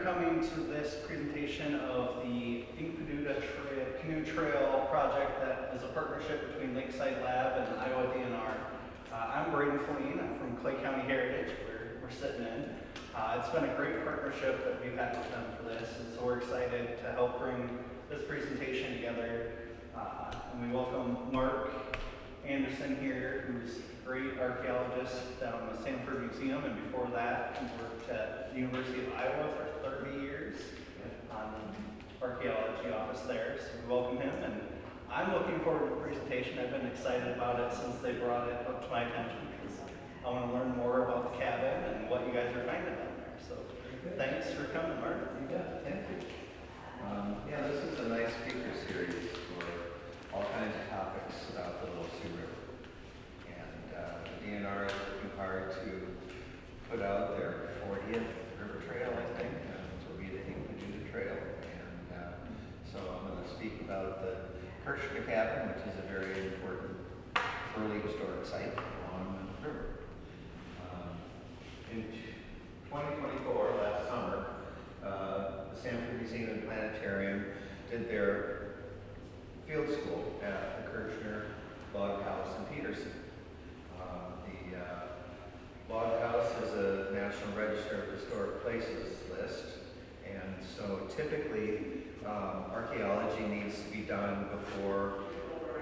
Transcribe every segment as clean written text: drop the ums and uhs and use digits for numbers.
coming to this presentation of the Inkpaduta Canoe Trail project that is a partnership between Lakeside Lab and Iowa DNR. I'm Braden Fleen. I'm from Clay County Heritage, where we're sitting in. It's been a great partnership that we've had with them for this, and so we're excited to help bring this presentation together. And we welcome Mark Anderson here, who's a great archaeologist down in the Sanford Museum, and before that, he worked at the University of Iowa for 30 years on the archaeology office there, so we welcome him. And I'm looking forward to the presentation. I've been excited about it since they brought it up to my attention, because I want to learn more about the cabin and what you guys are finding down there. So thanks for coming, Mark. You bet. Thank you. Yeah, this is a nice speaker series for all kinds of topics about the Little Sioux River. And the DNR is working hard to put out their 40th river trail, I think, which will be the Inkpaduta Trail. And so I'm going to speak about the Kirchner Cabin, which is a very important early historic site along the river. In 2024, last summer, the Sanford Museum and Planetarium did their field school at the Kirchner Log House in Peterson. The Log House is a National Register of Historic Places list, and so typically archaeology needs to be done before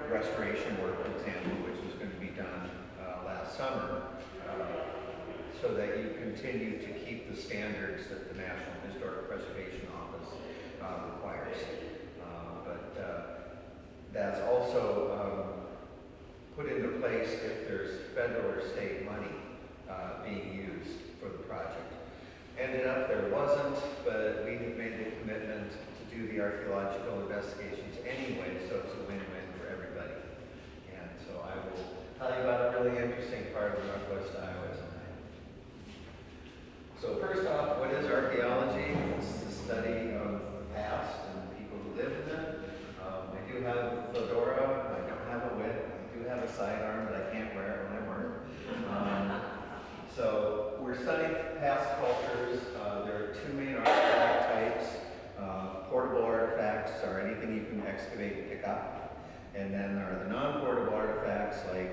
restoration work, for example, which was going to be done last summer, so that you continue to keep the standards that the National Historic Preservation Office requires. That's also put into place if there's federal or state money being used for the project. Ended up there wasn't, but we have made the commitment to do the archaeological investigations anyway, so it's a win-win for everybody. And so I will tell you about a really interesting part of Northwest Iowa tonight. So first off, what is archaeology? It's the study of the past and the people who lived in it. I do have a fedora, I don't have a whip, I do have a sidearm, but I can't wear it when I work. So we're studying past cultures. There are two main artifact types. Portable artifacts are anything you can excavate and pick up. And then there are the non-portable artifacts like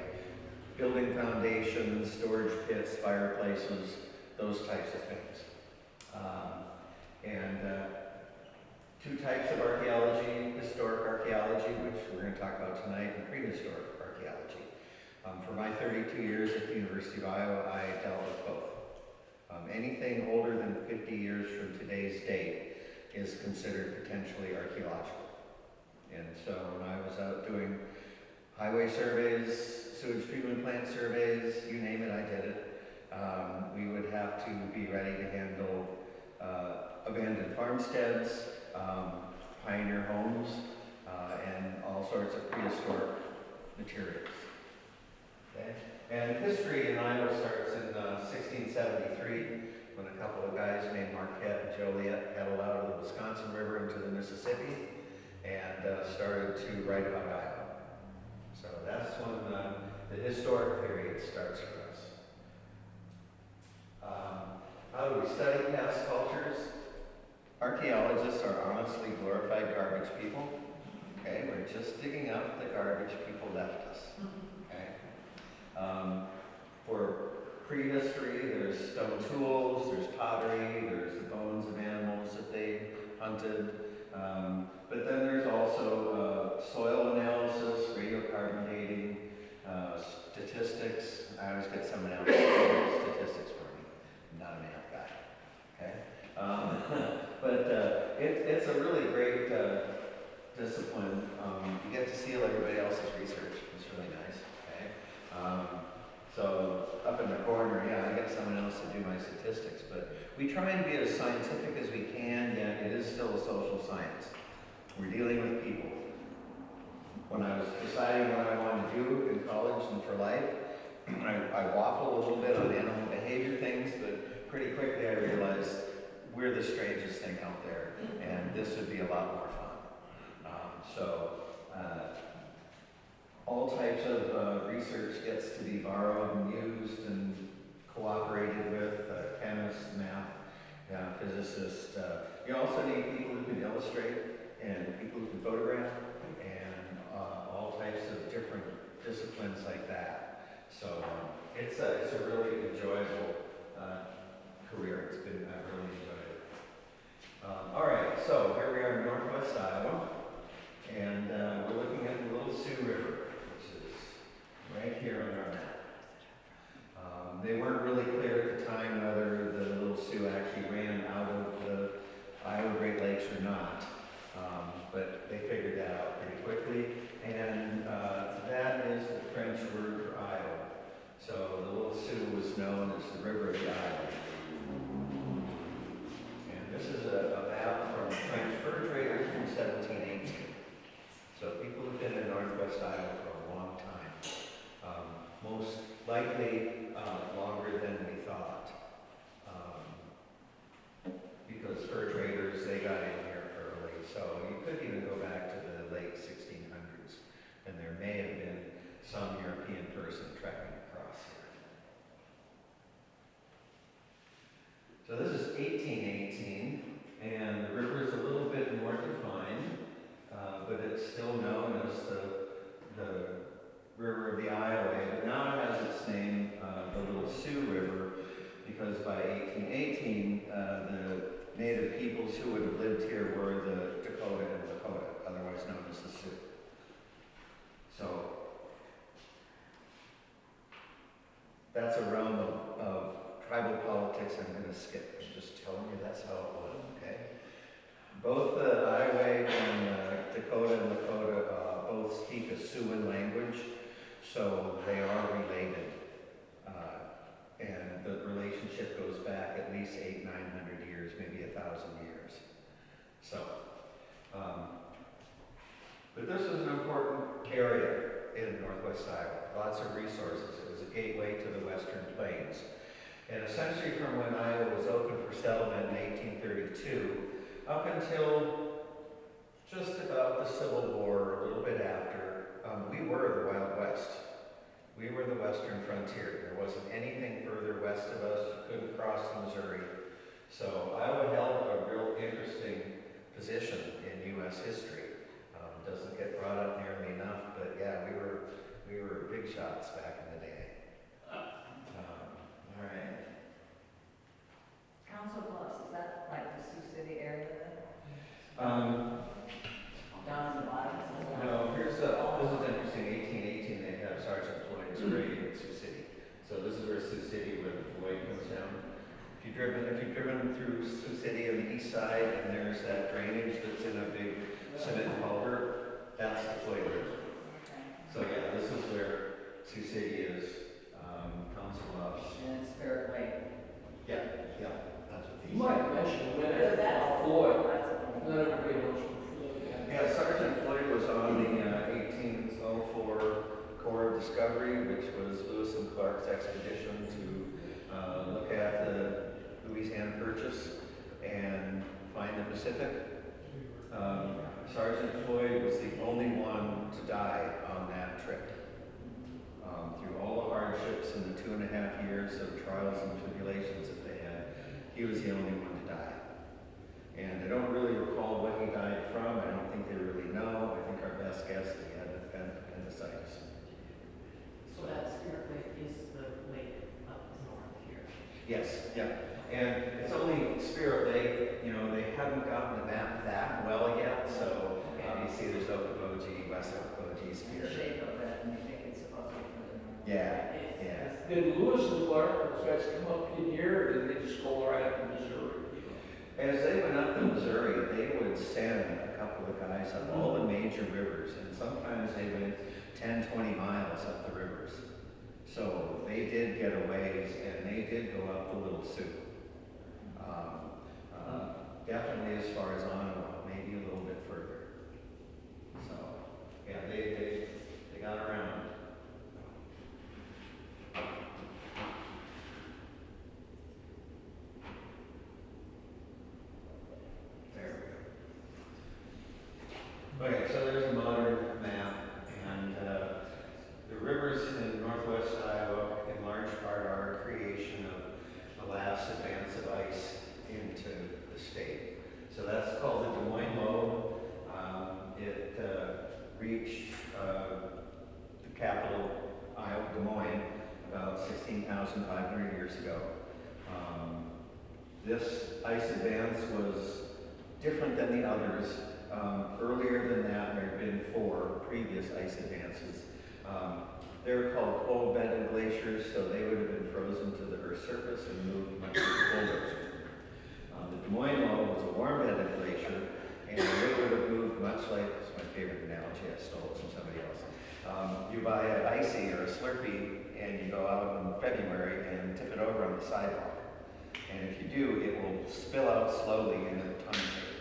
building foundations, storage pits, fireplaces, those types of things. Two types of archaeology: historic archaeology, which we're going to talk about tonight, and prehistoric archaeology. For my 32 years at the University of Iowa, I dealt with both. Anything older than 50 years from today's date is considered potentially archaeological. And so when I was out doing highway surveys, sewage treatment plant surveys, you name it, I did it, we would have to be ready to handle abandoned farmsteads, pioneer homes, and all sorts of prehistoric materials. Okay? And history in Iowa starts in 1673, when a couple of guys named Marquette and Joliet paddled out of the Wisconsin River into the Mississippi and started to write about Iowa. So that's when the historic period starts for us. How do we study past cultures? Archaeologists are honestly glorified garbage people. Okay, we're just digging up the garbage people left us. Okay. For prehistory, there's stone tools, there's pottery, there's the bones of animals that they hunted. But then there's also soil analysis, radiocarbon dating, statistics. I always get someone else to do statistics for me. I'm not a math guy. Okay. It's a really great discipline. You get to see everybody else's research. It's really nice. Okay. So up in the corner, yeah, I get someone else to do my statistics, but we try and be as scientific as we can, yet it is still a social science. We're dealing with people. When I was deciding what I wanted to do in college and for life, I waffle a little bit on animal behavior things, but pretty quickly I realized we're the strangest thing out there, and this would be a lot more fun. All types of research gets to be borrowed and used and cooperated with, chemists, math, physicists, geophysicist. You also need people who can illustrate and people who can photograph and all types of different disciplines like that. So it's a really enjoyable career. I've really enjoyed it. All right, so here we are in Northwest Iowa, and we're looking at the Little Sioux River, which is right here on our map. They weren't really clear at the time whether the Little Sioux actually ran out of the Iowa Great Lakes or not, but they figured that out pretty quickly, and that is the French word for Iowa. So the Little Sioux was known as the River of the Iowa. And this is a map from French fur traders from 1718. So people have been in Northwest Iowa for a long time. Most likely longer than we thought. Because fur traders, they got in here early. So you could even go back to the late 1600s. And there may have been some European person trekking across here. So this is 1818, and the river is a little bit more defined, but it's still known as the River of the Iowa. But now it has its name, the Little Sioux River, because by 1818, the native peoples who would have lived here were the Dakota and Lakota, otherwise known as the Sioux. So that's a realm of tribal politics I'm going to skip. I'm just telling you that's how it was, okay? Both the Iowa and Dakota and Lakota both speak a Siouan language, so they are related. And the relationship goes back at least 800-900 years, maybe 1,000 years. So, but this was an important area in Northwest Iowa. Lots of resources. It was a gateway to the Western Plains. And essentially from when Iowa was open for settlement in 1832, up until just about the Civil War, a little bit after, we were the Wild West. We were the western frontier. There wasn't anything further west of us. You couldn't cross the Missouri. So Iowa held a real interesting position in U.S. history. Doesn't get brought up nearly enough, but yeah, we were big shots back in the day. All right. Council Bluffs, is that like the Sioux City area then? Down in the bottom? No, this is interesting. 1818, they have Sergeant Floyd's grave in Sioux City. So this is where Sioux City, where the Floyd comes down. If you've driven through Sioux City on the east side, and there's that drainage that's in a big cement culvert, that's the Floyd River. So yeah, this is where Sioux City is, Council Bluffs. And it's Spirit Lake. Yeah, that's what these You might mention when So that's Floyd, that's not everybody knows who Floyd is. Yeah, Sergeant Floyd was on the 1804 Corps of Discovery, which was Lewis and Clark's expedition to look at the Louisiana Purchase and find the Pacific. Sergeant Floyd was the only one to die on that trip. Through all the hardships and the 2.5 years of trials and tribulations that they had, he was the only one to die. And I don't really recall what he died from. I don't think they really know. I think our best guess is he had appendicitis. So that Spirit Lake is the lake up north here. Yes, yeah. And it's only Spirit Lake, they haven't gotten the map that well yet. So you see there's Okoboji, West Okoboji, the Spirit. shape of it, and you think it's supposed to be further north. Yeah. Did Lewis and Clark, those guys come up in here, or did they just go right up to Missouri? As they went up the Missouri, they would send a couple of guys up all the major rivers, and sometimes they went 10, 20 miles up the rivers. So they did get a ways, and they did go up the Little Sioux. Definitely as far as Ottawa, maybe a little bit further. So, yeah, they got around. There we go. Okay, so there's a modern map, and the rivers in northwest Iowa, in large part, are a creation of the last This ice advance was different than the others. Earlier than that, there had been 4 previous ice advances. They're called cold-bedded glaciers, so they would have been frozen to the Earth's surface and moved much colder. The Des Moines Low was a warm-bedded glacier, and they would have moved much like, it's my favorite analogy, I stole it from somebody else. You buy an icy or a Slurpee, and you go out in February and tip it over on the sidewalk. And if you do, it will spill out slowly in a ton shape.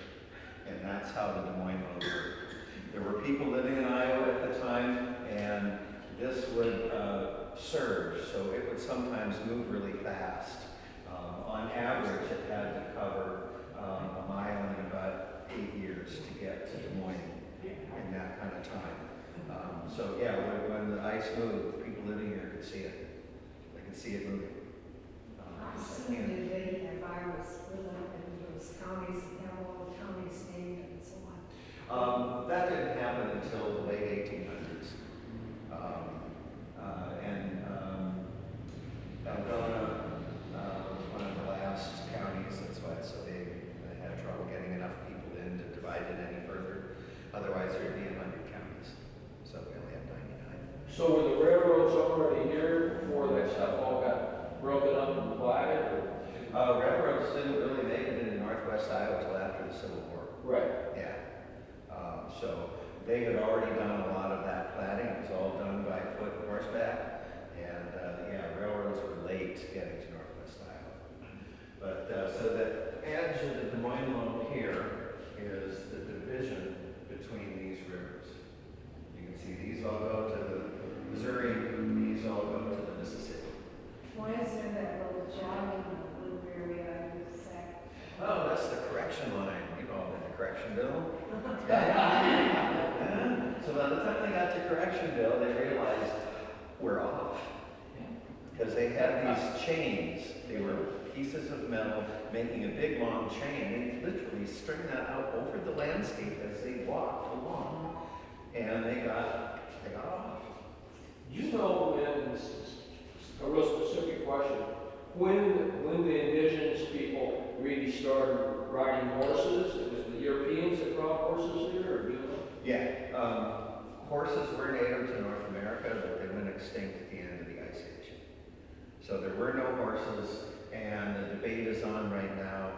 And that's how the Des Moines Low worked. There were people living in Iowa at the time, and this would surge, so it would sometimes move really fast. On average, it had to cover a mile in about 8 years to get to Des Moines in that kind of time. So yeah, when the ice moved, people living here could see it. They could see it moving. How soon did they have Iowa split up into those counties, have all the counties named and so on? That didn't happen until the late 1800s. Algona was one of the last counties that's why, so they had trouble getting enough people in to divide it any further. Otherwise, there'd be 100 counties. So we only have 99. So were the railroads already here before that stuff all got broken up and divided? Railroads didn't really make it into northwest Iowa until after the Civil War. Right. Yeah. So they had already done a lot of that platting. It was all done by foot and horseback. And yeah, railroads were late getting to northwest Iowa. But so the edge of the Des Moines Low here is the division between these rivers. You can see these all go to the Missouri, these all go to the Mississippi. Why is there that little jog in the blue area in the sack? Oh, that's the correction line. You've all been to Correctionville. So by the time they got to Correctionville, they realized we're off. Because they had these chains. They were pieces of metal making a big long chain. They literally string that out over the landscape as they walked along. And they got off. You know, and this is a real specific question, when the indigenous people really started riding horses, it was the Europeans that brought horses here, or do you know? Yeah. Horses were native to North America, but they went extinct at the end of the Ice Age. So there were no horses, and the debate is on right now.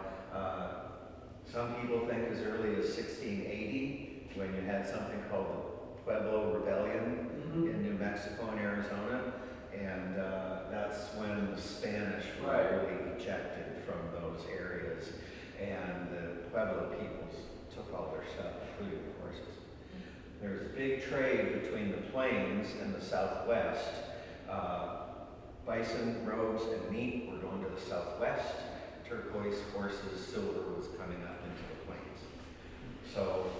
Some people think as early as 1680, when you had something called the Pueblo Rebellion in New Mexico and Arizona, and that's when the Spanish were really ejected from those areas, and the Pueblo peoples took all their stuff, including the horses. There's a big trade between the plains and the Southwest. Bison, robes, and meat were going to the Southwest. Turquoise, horses, silver was coming up into the plains. So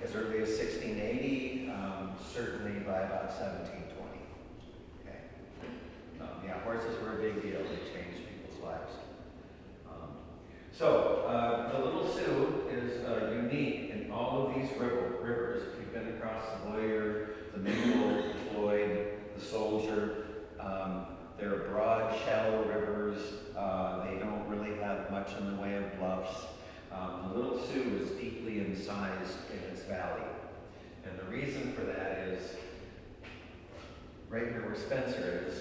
as early as 1680, certainly by about 1720. Okay. Yeah, horses were a big deal. They changed people's lives. The Little Sioux is unique in all of these rivers. If you've been across the Boyer, the Maple, the Floyd, the Soldier, they're broad, shallow rivers. They don't really have much in the way of bluffs. The Little Sioux is deeply incised in its valley. And the reason for that is, right here where Spencer is,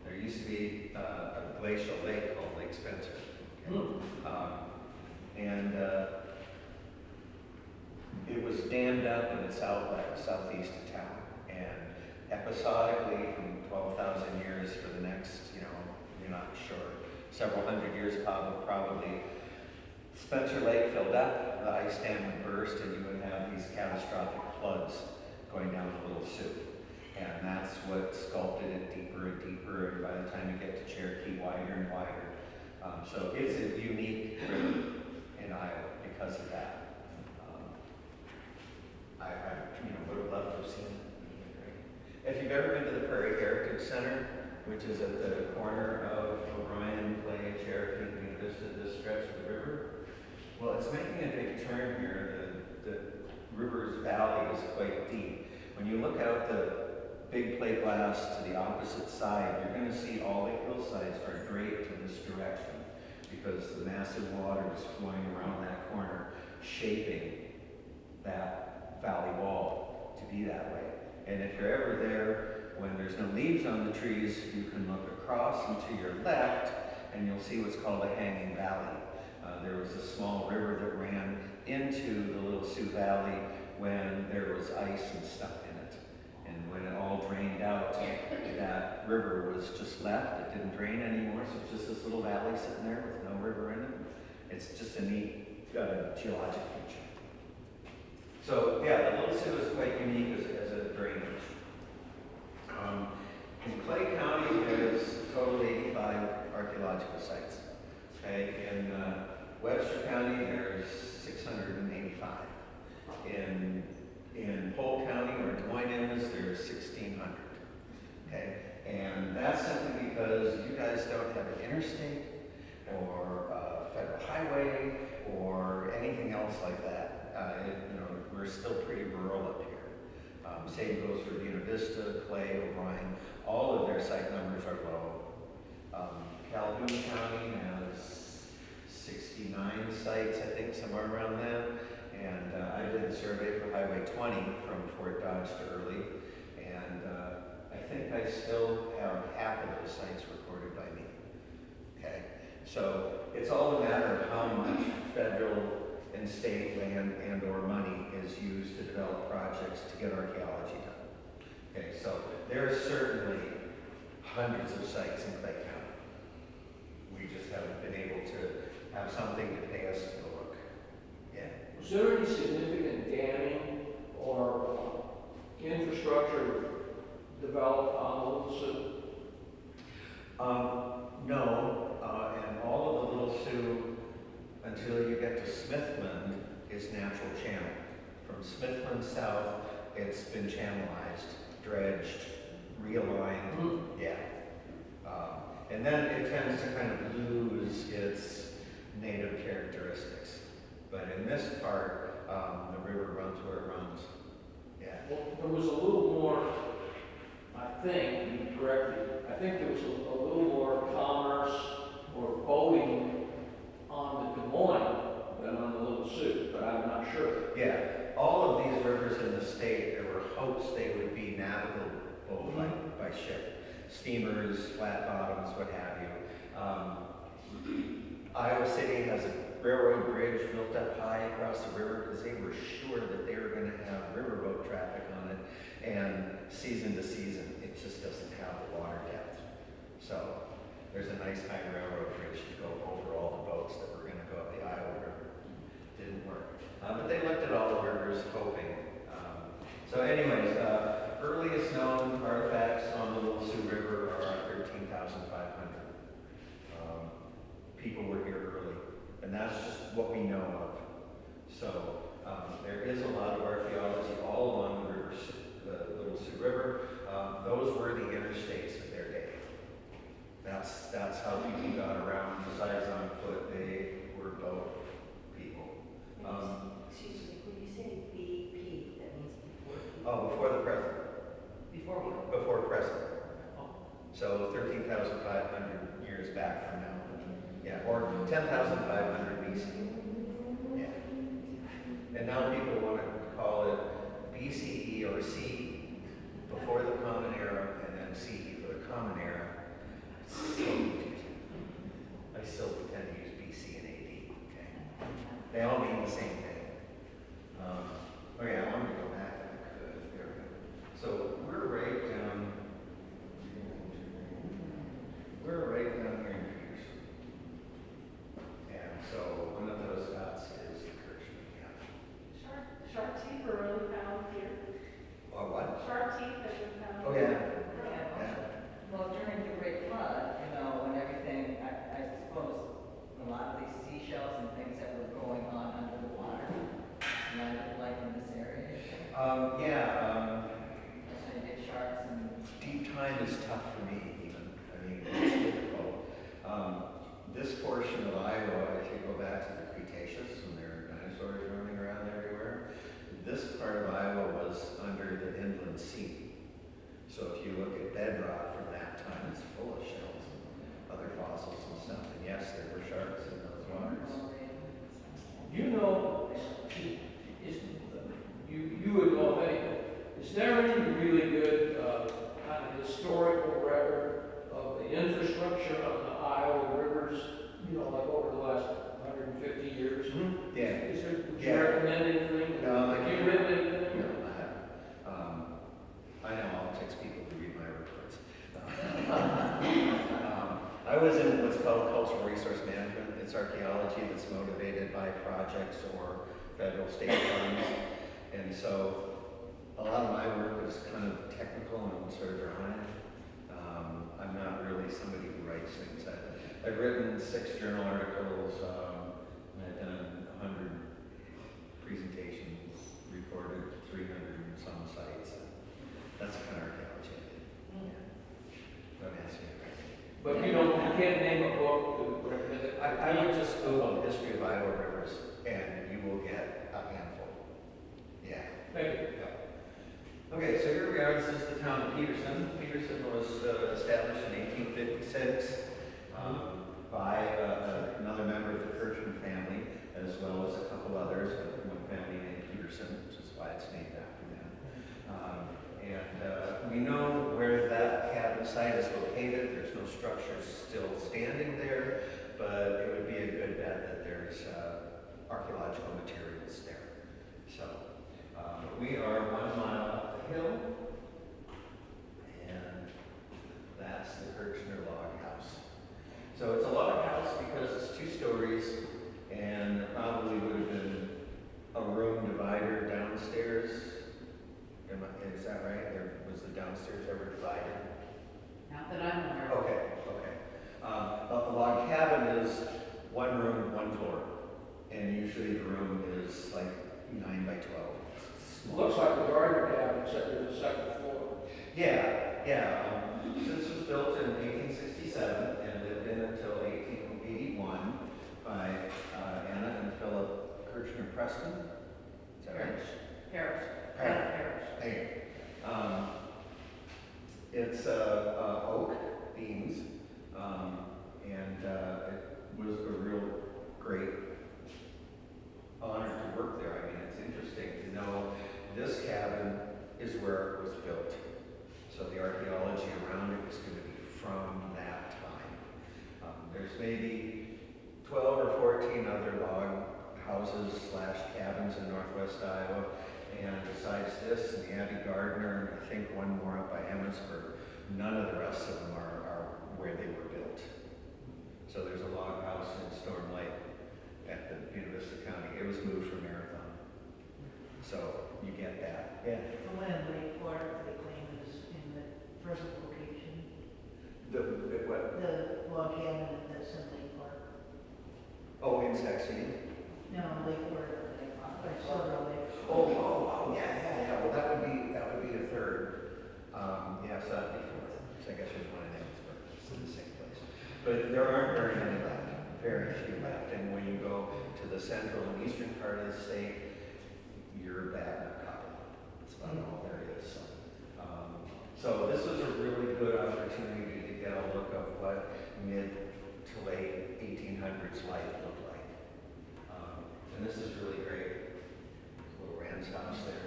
there used to be a glacial lake called Lake Spencer. It was dammed up in its outlet southeast of town. And episodically, from 12,000 years for the next, you're not sure, several hundred years probably, Spencer Lake filled up, the ice dam would burst, and you would have these catastrophic floods going down the Little Sioux. And that's what sculpted it deeper and deeper, and by the time you get to Cherokee, wider and wider. So it's a unique river in Iowa because of that. I would have loved to have seen it. If you've ever been to the Prairie Heritage Center, which is at the corner of O'Brien, Clay, Cherokee, and Buena Vista, this stretch of the river, well, it's making a big turn here. The river's valley is quite deep. When you look out the big plate glass to the opposite side, you're going to see all the hillsides are draped in this direction. because the massive water is flowing around that corner, shaping that valley wall to be that way. And if you're ever there, when there's no leaves on the trees, you can look across and to your left, and you'll see what's called a hanging valley. There was a small river that ran into the Little Sioux Valley when there was ice and stuff in it. And when it all drained out, that river was just left. It didn't drain anymore, so it's just this little valley sitting there with no river in it. It's just a neat geologic feature. So yeah, the Little Sioux is quite unique as a drainage. In Clay County, there's a total of 85 archaeological sites. Okay, in Webster County, there's 685. In Polk County, where Des Moines is, there's 1,600. Okay, and that's simply because you guys don't have an interstate or a federal highway or anything else like that. We're still pretty rural up here. Same goes for Buena Vista, Clay, O'Brien. All of their site numbers are low. Calhoun County has 69 sites, I think, somewhere around that. And I did the survey for Highway 20 from Fort Dodge to Early. And I think I still have half of those sites recorded by me. Okay, so it's all a matter of how much federal and state land and or money is used to develop projects to get archaeology done. Okay, so there are certainly hundreds of sites in Clay County. We just haven't been able to have something to pay us to go look. Yeah. Was there any significant damming or infrastructure developed on the Little Sioux? No, and all of the Little Sioux, until you get to Smithland, is natural channel. From Smithland south, it's been channelized, dredged, realigned, yeah. And then it tends to kind of lose its native characteristics. But in this part, the river runs where it runs. Yeah. Well, there was a little more, I think, you correct me, I think there was a little more commerce or boating on the Des Moines than on the Little Sioux, but I'm not sure. Yeah, all of these rivers in the state, there were hopes they would be navigable by ship. Steamers, flat bottoms, what have you. Iowa City has a railroad bridge built up high across the river because they were sure that they were going to have riverboat traffic on it, and season to season, it just doesn't have the water depth. So there's a nice high railroad bridge to go over all the boats that were going to go up the Iowa River. Didn't work. But they looked at all the rivers hoping. So anyways, earliest known artifacts on the Little Sioux River are 13,500. People were here early, and that's just what we know of. So there is a lot of archaeology all along the river, the Little Sioux River. Those were the interstates of their day. That's how people got around. Besides on foot, they were boat people. Excuse me, when you say BP, that means before? Oh, before the present. Before what? Before present. Oh. So 13,500 years back from now. Yeah, or 10,500 BC. Yeah. And now people want to call it BCE or CE, before the Common Era, and then CE for the Common Era. It's so confusing. I still pretend to use BC and AD, okay? They all mean the same thing. Oh yeah, I wanted to go back if I could. There we go. So we're right down here in Peterson. And so one of those dots is the Kirchner Cabin. Shark teeth were really found here. Oh, what? Shark teeth have been found. Oh, yeah. Yeah. Well, during the Great Flood, when everything, I suppose a lot of these seashells and things that were going on under the water, like in this area. Yeah. That's when you get sharks and. Deep time is tough for me, even. I mean, it's difficult. This portion of Iowa, if you go back to the Cretaceous, when there were dinosaurs roaming around everywhere, this part of Iowa was under the inland sea. So if you look at bedrock from that time, it's full of shells and other fossils and stuff. And yes, there were sharks archaeology that's motivated by projects or federal state funds. And so a lot of my work is kind of technical and sort of drawing. I'm not really somebody who writes things. I've written 6 journal articles, and I've done 100 presentations, recorded 300 and some sites. That's the kind of archaeology I did. Don't ask me to write. But you can't name a book to recommend it. I would just Google history of Iowa rivers, and you will get a handful. Yeah. Thank you. Okay, so here we are. This is the town of Peterson. Peterson was established in 1856 by another member of the Kirchner family, as well as a couple others, one family named Peterson, which is why it's named after them. And we know where that cabin site is located. There's no structures still standing there, but it would be a good bet that there's archaeological materials there. So we are 1 mile up the hill, and that's the Kirchner log house. So it's a log house because it's 2 stories, and there probably would have been a room divider downstairs. Is that right? Was the downstairs ever divided? Not that I'm aware of. Okay. A log cabin is 1 room, 1 floor, and usually the room is like 9 by 12. Looks like the Gardner cabin, except there's a second floor. Yeah. This was built in 1867 and lived in until 1881 by Anna and Philip Kirchner Preston. Is that right? Parish. Parish. Hey. It's oak beams, and it was a real great honor to work there. I mean, it's interesting to know this cabin is where it was built. So the archaeology around it is going to be from that time. There's maybe 12 or 14 other log houses / cabins in northwest Iowa. And besides this, and the Abbey Gardner, and I think one more up by Emmitsburg, none of the rest of them are where they were built. So there's a log house in Storm Lake at the University County. It was moved from Marathon. So you get that. Yeah. The land Lakeport, they claim is in the present location. The what? The log cabin that's in Lakeport. Oh, in Saxony? No, Lakeport, or Silver Lake. Oh, yeah. Well, that would be the third. So that'd be 4th. So I guess there's one in Emmitsburg. It's in the same place. But there aren't very many left. Very few left. And when you go to the central and eastern part of the state, you're batting a couple. That's about all there is. So this was a really good opportunity to get a look of what mid to late 1800s life looked like. And this is really great. Little Rand's house there.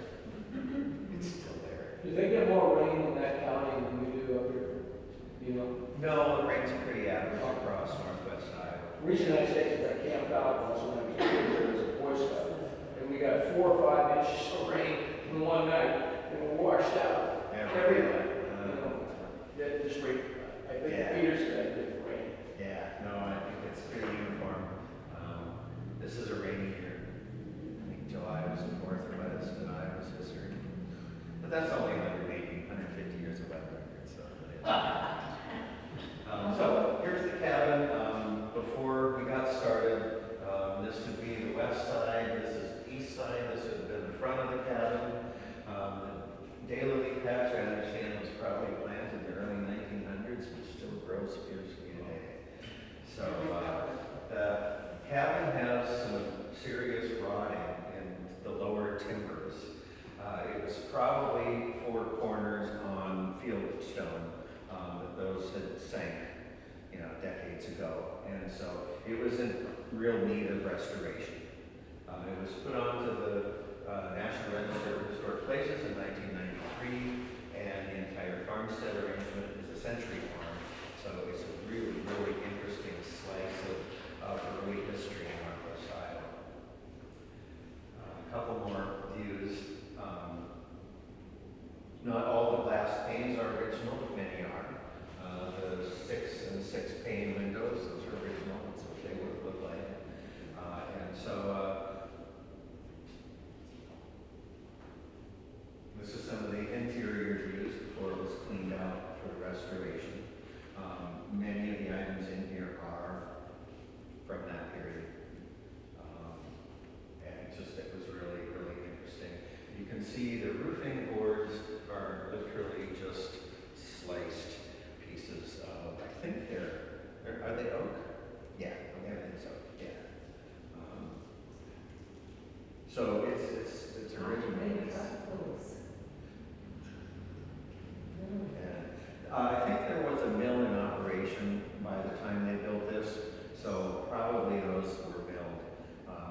It's still there. Do they get more rain in that county than we do up here? You know? No, the rain's pretty average across northwest Iowa. The reason I say is I camped out once when I was a kid as a Boy Scout, and we got 4 or 5 inches of rain in one night, and we washed out everything. That just rain. I think Peterson had different rain. Yeah, no, I think it's pretty uniform. This is a rainy year. I think July was the 4th wettest in Iowa's history. But that's only 150 years of wet record, so it is. So here's the cabin. Before we got started, this would be the west side, this is the east side, this would have been the front of the cabin. The daylily patch, I understand, was probably planted in the early 1900s, but still grows fiercely today. So the cabin has some serious rotting in the lower timbers. It was probably 4 corners on fieldstone, but those had sank, decades ago. And so it was in real need of restoration. It was put onto the National Register of Historic Places in 1993, and the entire farmstead arrangement is a century farm. So it's a really, really interesting slice of early history in northwest Iowa. A couple more views. Not all the glass panes are original, but many are. The 6 and 6 pane windows, those are original. That's what they would look like. see the roofing boards are literally just sliced pieces of, I think are they oak? Yeah, everything's oak, yeah. So it's original. Maybe cut those. Yeah. I think there was a mill in operation by the time they built this, so probably those were milled.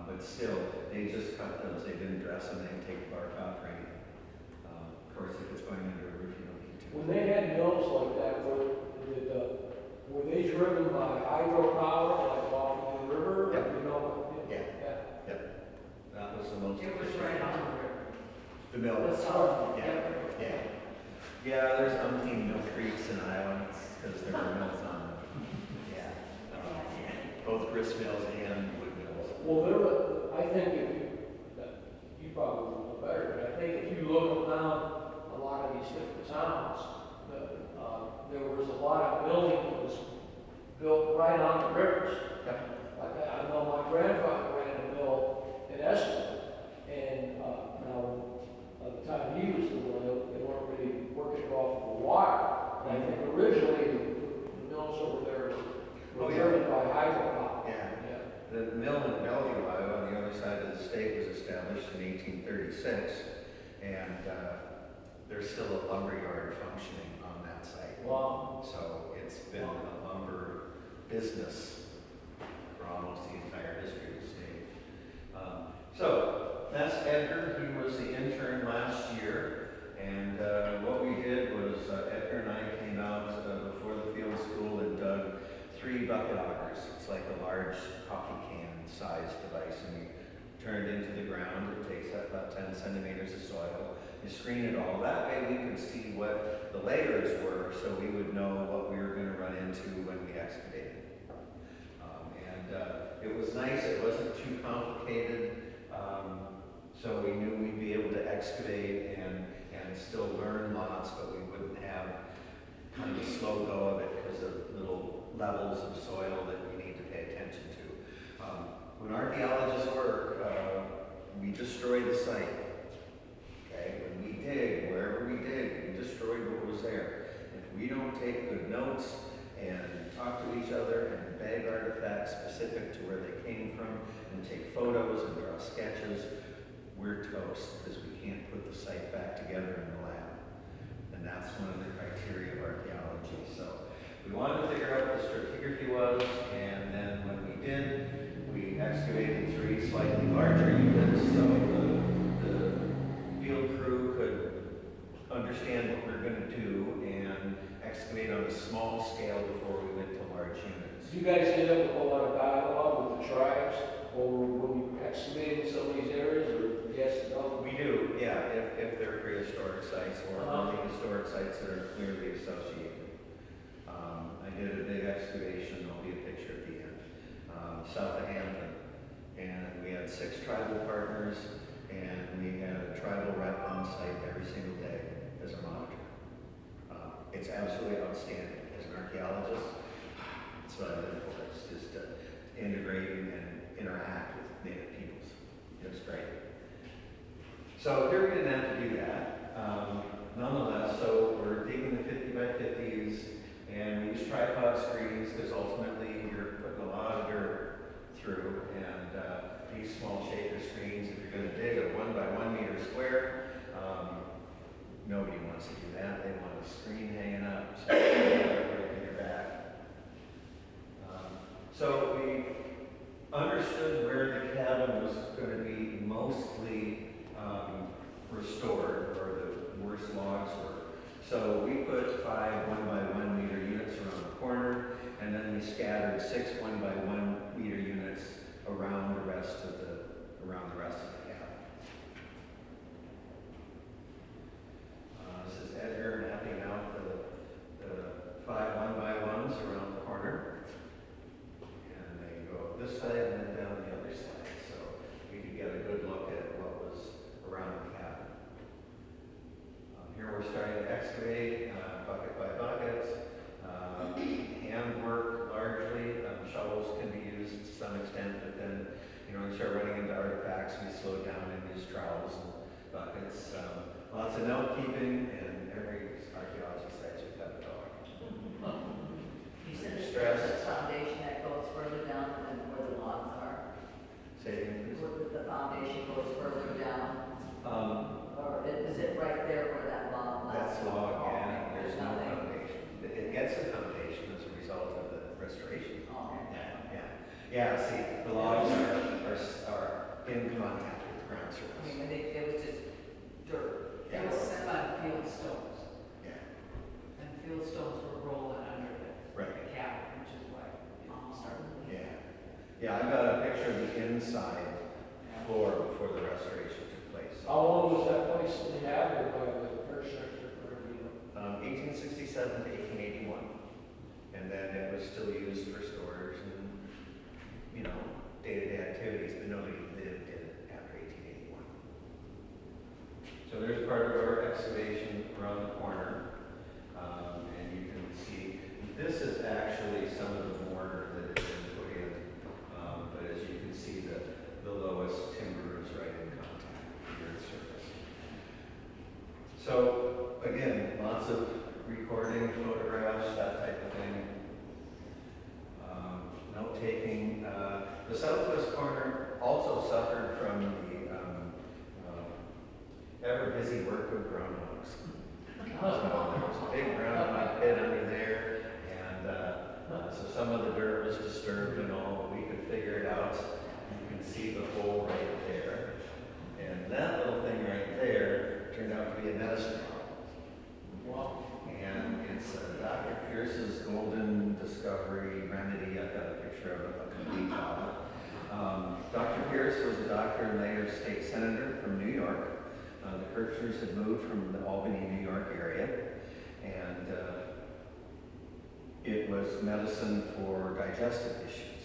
But still, they just cut those, they didn't dress them, they didn't take the bark off or anything. Of course, if it's going under a roof, you don't need to. When they had mills like that, were they driven by hydropower, like off the river? Yep. You know? Yeah. Yeah. Yep. That was the most. It was right on the river. The mill. The salt. Yeah, yeah. Yeah, there's umpteen mill creeks in Iowa, because there were mills on them. Yeah. Both grist mills and wood mills. Well, I think if you probably know better, but I think if you look around a lot of these different towns, there was a lot of building that was built right on the rivers. Yep. Like I know my grandfather ran a mill in Essex, and now by the time he was doing it, they weren't really working off the water. And I think originally the mills over there Oh, were yeah. driven by hydropower. Yeah. Yeah. The mill in Bellevue, Iowa, on the other side of the state, was established in 1836, and there's still a lumber yard functioning on that site. Wow. So it's been a lumber business for almost the entire history of the state. So that's Edgar. He was the intern last year, and what we did was Edgar and I came out before the field school and dug 3 bucket augers. It's like a large coffee can sized device, and we turn it into the ground. It takes up about 10 centimeters of soil. You screen it all. That way we could see what the layers were, so we would know what we were going to run into when we excavated. It was nice. It wasn't too complicated, so we knew we'd be able to excavate and still learn lots, but we wouldn't have kind of a slow go of it because of little levels of soil that we need to pay attention to. When archaeologists work, we destroy the site. Okay, when we dig, wherever we dig, we destroy what was there. If we don't take good notes and talk to each other and bag artifacts specific to where they came from and take photos and draw sketches, we're toast because we can't put the site back together in the lab. And that's one of the criteria of archaeology. So we wanted to figure out what the stratigraphy was, and then when we did, we excavated 3 slightly larger units so the field crew could understand what we were going to do and excavate on a small scale before we went to large units. Do you guys get up with a lot of dialogue with the tribes or when you excavate in some of these areas, or yes, no? We do, yeah, if they're prehistoric sites or early historic sites that are clearly associated. I did a big excavation, there'll be a picture at the end, south of Hampton. And we had 6 tribal partners, and we had a tribal rep on site every single day as a monitor. It's absolutely outstanding. As an archaeologist, that's what I live for. It's just to integrate and interact with Native peoples. It was great. So here we didn't have to do that. Nonetheless, so we're digging the 50 by 50s, and we use tripod screens because ultimately you're putting a lot of dirt through, and these small shaker screens, if you're going to dig a 1 by 1 meter square, nobody wants to do that. They want a screen hanging up, so breaking your back. So we understood where the cabin was going to be mostly restored, or the worst logs were. So we put 5 1 by 1 meter units around the corner, and then we scattered 6 1 by 1 meter units around the rest of the cabin. This is Edgar mapping out the 5 1 by 1s around the corner, and they go this side and then down the other side, so we could get a good look at what was around the cabin. Here we're starting to excavate bucket by bucket, hand work largely. Shovels can be used to some extent, but then, you know, when you start running into artifacts, we slow down and use trowels and But it's, lots of note keeping, and every archaeology site should have a dog. You said You're there's stressed. a foundation that goes further down than where the logs are? Say it again, please. Where the foundation goes further down? Um, Or is it right there where that log lies? That's log, yeah, there's no nothing. foundation. It gets a foundation as a result of the restoration. Oh, Yeah, see, the logs are in contact with the ground I surface. mean, it was just dirt. They were set on field stones, Yeah, and field stones were rolling under the right, cabin, which is why it started. yeah. Yeah, I got a picture of the inside floor before the restoration took place. How long was that place inhabited by the Kirchner Cabin? 1867 to 1881. And then it was still used for storage and, you know, day-to-day activities, but nobody lived in it after 1881. So there's part of our excavation around the corner. And you can see, this is actually some of the mortar that has been put in. But as you can see, the lowest timber is right in contact with the earth's surface. So again, lots of recording, photographs, that type of thing. Note taking. The southwest corner also suffered from the ever busy work of groundhogs. So there was a big groundhog pit under there, and so some of the dirt was disturbed and all, but we could figure it out. You can see the hole right there. And that little thing right there turned out to be a medicine bottle. Wow. And it's Dr. Pierce's golden discovery remedy. I've got a picture of a complete bottle. Dr. Pierce was a doctor and later state senator from New York. The Kirchners had moved from the Albany, New York area. And it was medicine for digestive issues.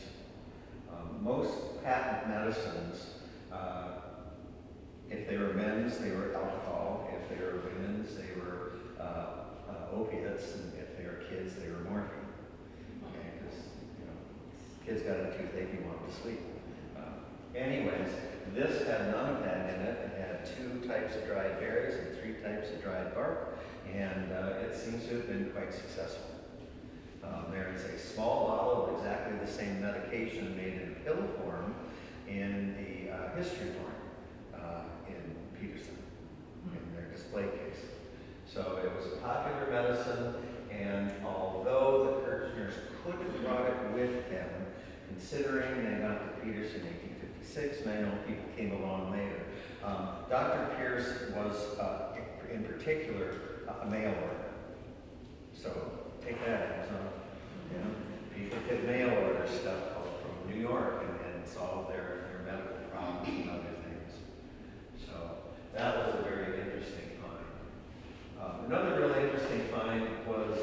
Most patent medicines, if they were men's, they were alcohol. If they were women's, they were opiates, and if they were kids, they were morphine. Okay, because, you know, kids got a toothache, you want them to sleep. Anyways, this had none of that in it. It had 2 types of dried berries and 3 types of dried bark, and it seems to have been quite successful. There is a small bottle of exactly the same medication made in pill form in the history barn in Peterson, in their display case. So it was a popular medicine, and although the Kirchners could have brought it with them, considering they got to Peterson in 1856, and I know people came along later, Dr. Pierce was, in particular, a mail order. So take that, Amazon. You know, people could mail order stuff from New York and solve their medical problems and other things. So that was a very interesting find. Another really interesting find was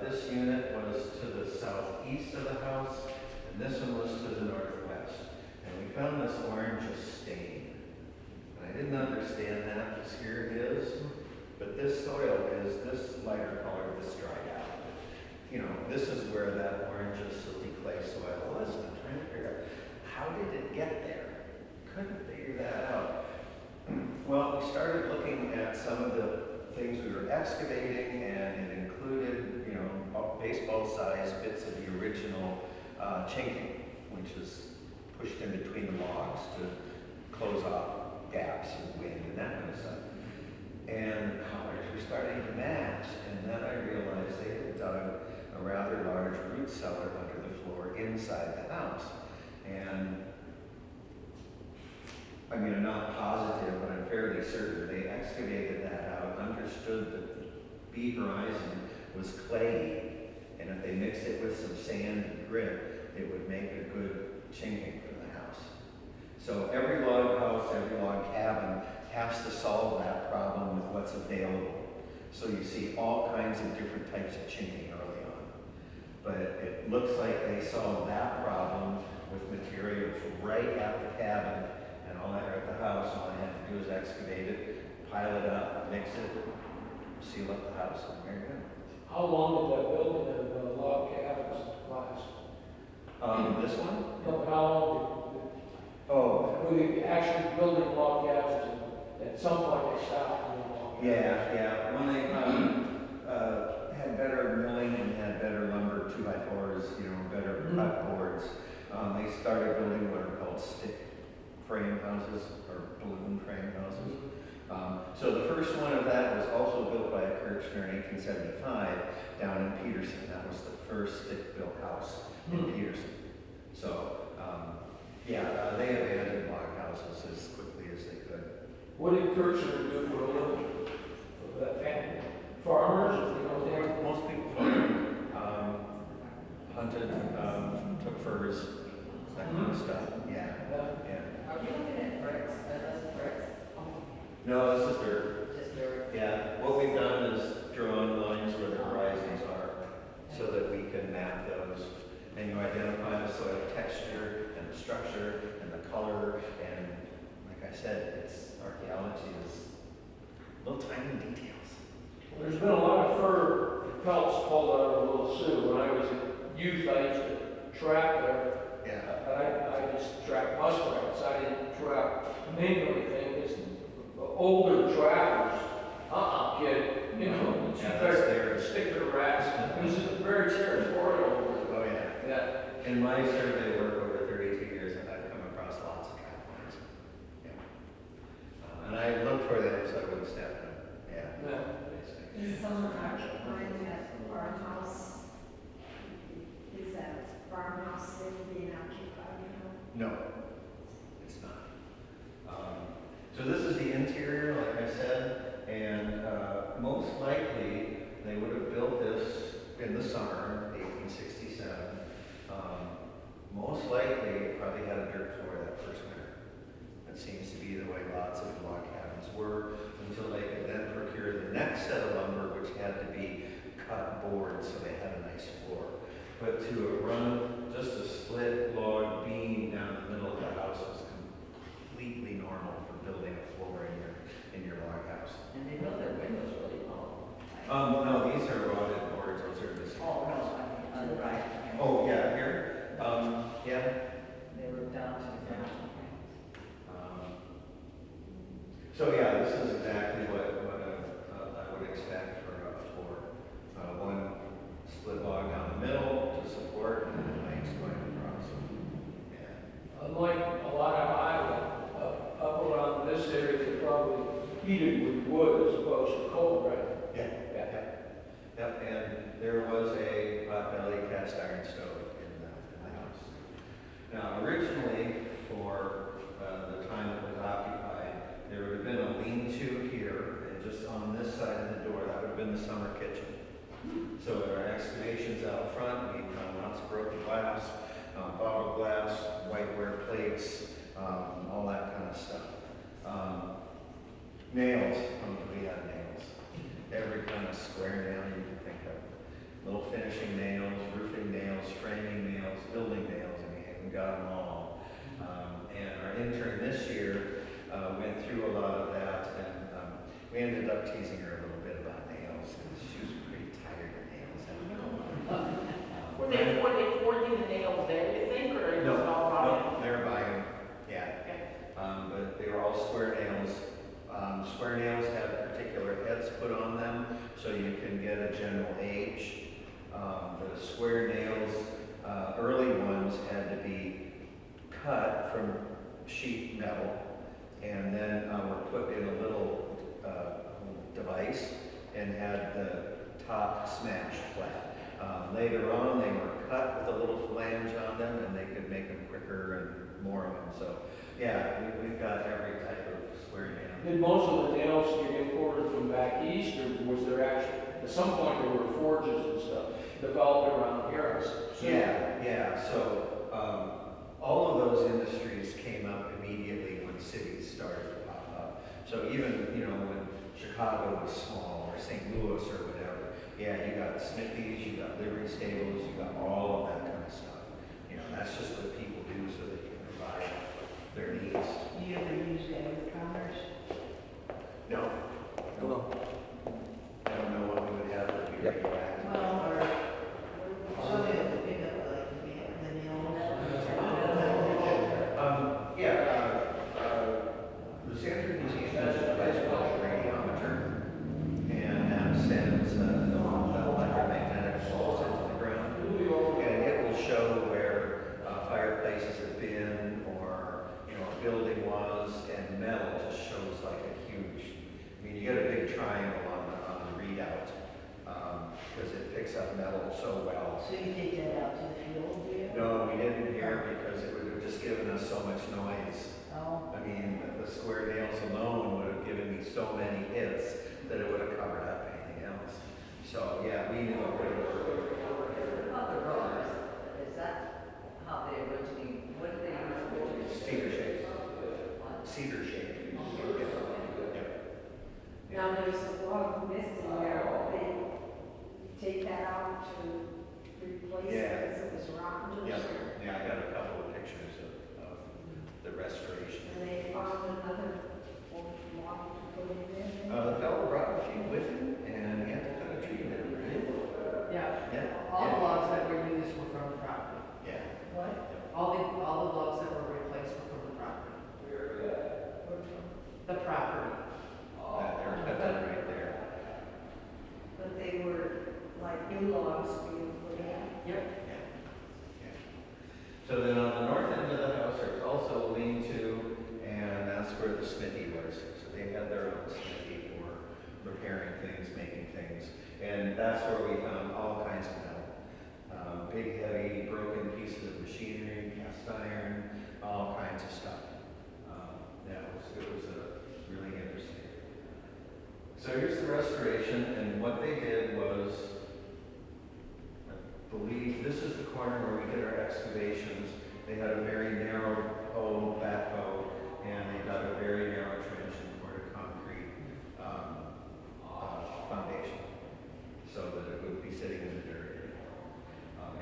this unit was to the southeast of the house, and this one was to the northwest. And we found this orange stain. And I didn't understand that, because here it is. But this soil is this lighter color, this dried out. You know, this is where that orange silty clay soil was. And I'm trying to figure out, how did it get there? Couldn't figure that out. Well, we started looking at some of the things we were excavating, and it included, you know, baseball-sized bits of the original chinking, which is pushed in between the logs to close off gaps and wind and that kind of stuff. And the colors were starting to match, and then I realized they had dug a rather large root cellar under the floor inside the house. And I mean, I'm not positive, but I'm fairly certain they excavated that out, understood that the B horizon was clayey, and if they mixed it with some sand and grit, it would make a good chinking for the house. So every log house, every log cabin has to solve that problem with what's available. So you see all kinds of different types of chinking early on. But it looks like they solved that problem with materials right at the cabin, and all at the house, all I had to do is excavate it, pile it up, mix it, seal up the house, and there you go. How long did that building and the log cabins last? This one? No, but how long Oh, were they actually building log cabins and at some point they stopped, you know. Yeah, when they, had better milling and had better lumber, 2x4s, you know, better cut boards, they started building what are called stick frame houses, or balloon frame houses. So the first one of that was also built by a Kirchner in 1875 down in Peterson. That was the first stick-built house in Peterson. So, they abandoned log houses as quickly as they could. What did Kirchner do for a living? For that family? Farmers, if they don't think? Most people farmed, hunted, took furs, that kind of stuff. Yeah. Are you looking at bricks? Are those bricks? No, this is dirt. Just dirt? Yeah, what we've done is drawn lines where the horizons are so that we can map those. And you identify the soil texture and the structure and the color. And like I said, it's archaeology is little tiny details. There's been a lot of fur pelts pulled out of Little Sioux. When I was a youth, I used to trap there. Yeah. I just trapped muskrats. I didn't trap mink or anything. It's the older trappers. Kid. You know, you Yeah, that's better theirs. stick to the rats. It was very territorial. Oh, yeah. Yeah. In my survey work over 32 years, I've come across lots of trap lines. Yeah. And I looked for them so I wouldn't step in them. Yeah. Yeah. Is someone occupying that farmhouse? Is that farmhouse still being occupied now? No, it's not. So this is the interior, like I said, and most likely they would have built this in the summer, 1867. Most likely probably had a dirt floor that first winter. That seems to be the way lots of log cabins were until they could then procure the next set of lumber, which had to be cut boards so they had a nice floor. But to run just a split log beam down the middle of the house was completely normal for building a floor in your log house. And they built their windows really low. No, these are rotted boards. Those are just. Oh, no, I mean, on the right. Oh, yeah, here. Yeah. They were down to the ground. So yeah, this is exactly what I would expect for a floor. One split log down the middle to support and then planks going across. Yeah. Unlike a lot of Iowa, up around this area, they probably heated with wood as opposed to coal, right? Yeah. Yep, and there was a pot-belly cast iron stove in the house. Now, originally, for the time it was occupied, there would have been a lean-to here, and just on this side of the door, that would have been the summer kitchen. So there are excavations out front, we found lots of broken glass, bottle glass, whiteware plates, all that kind of stuff. Nails, we had nails. Every kind of square nail you can think of. Little finishing nails, roofing nails, framing nails, building nails, we got them all. And our intern this year went through a lot of that, and we ended up teasing her a little bit about nails, because she was pretty tired of nails. Were they forging the nails there, you think, or it was all No, they're buying them, yeah. But they were all square nails. Square nails have particular heads put on them, so you can get a general age. The square nails, early ones had to be cut from sheet metal, and then were put in a little device and had the top smashed flat. Later on, they were cut with a little flange on them, and they could make them quicker and more of them. So, yeah, we've got every type of square nail. Did most of the nails get imported from back east, or was there actually, at some point there were forges and stuff developed around here? Yeah. So all of those industries came up immediately when cities started to pop up. So even, when Chicago was small, or St. Louis or whatever, yeah, you got smithies, you got livery stables, you got all of that kind of stuff. That's just what people do so they can provide their needs. Do you ever use egg counters? No. I don't know what we would have that would be radioactive. Well, or so they have to pick up the nails. The Sanford Museum has a Oh. I mean, the square nails alone would have given me so many hits that it would have covered up anything else. So, yeah, we knew it would What about the rollers? Is that how they originally, what did they use originally? cedar shake. What? Cedar shake. Now, there's a log missing there, they take that out to replace Yeah. it because it was rotten or Yeah, something. yeah, I got a couple of pictures of the restoration. And they found another old log to put in there. The fellow brought a few with him, and he had to cut a tree down, right? Yeah, Yeah. all the yeah. logs that were used were from the property. Yeah. What? All the logs that were replaced were from the property. The property. They're cut down right there. But they were like new logs being put in. Yep. Yeah. So then on the north end of the house, there's also a lean-to, and that's where the smithy was. So they had their own smithy for repairing things, making things. And that's where we found all kinds of metal. Big, heavy, broken pieces of machinery, cast iron, all kinds of stuff. It was really interesting. So here's the restoration, and what they did was, I believe this is the corner where we did our excavations. They had a very narrow backhoe, and they dug a very narrow trench and poured a concrete foundation so that it would be sitting in the dirt.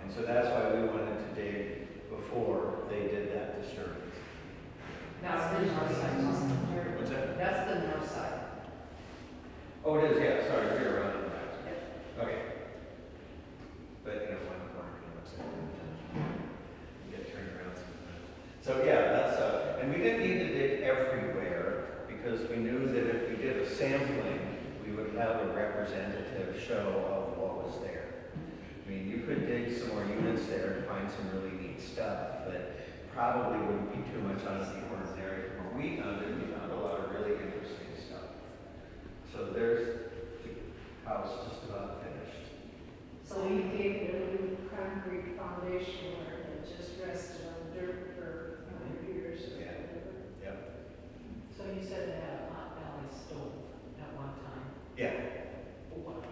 And so that's why we wanted to dig before they did that disturbance. That's the north side. What's that? That's the north side. Oh, it is, yeah, sorry, you're around the back. Okay. But, one corner can get turned around sometimes. So, yeah, that's, and we didn't need to dig everywhere because we knew that if we did a sampling, we would have a representative show of what was there. I mean, you could dig some more units there and find some really neat stuff, but probably wouldn't be too much out of the ordinary. From what we found, we found a lot of really interesting stuff. So there's the house just about finished. So you gave it a new concrete foundation where it just rested on dirt for 100 years or Yeah. whatever. Yep. So you said they had a pot belly stove at one time. Yeah.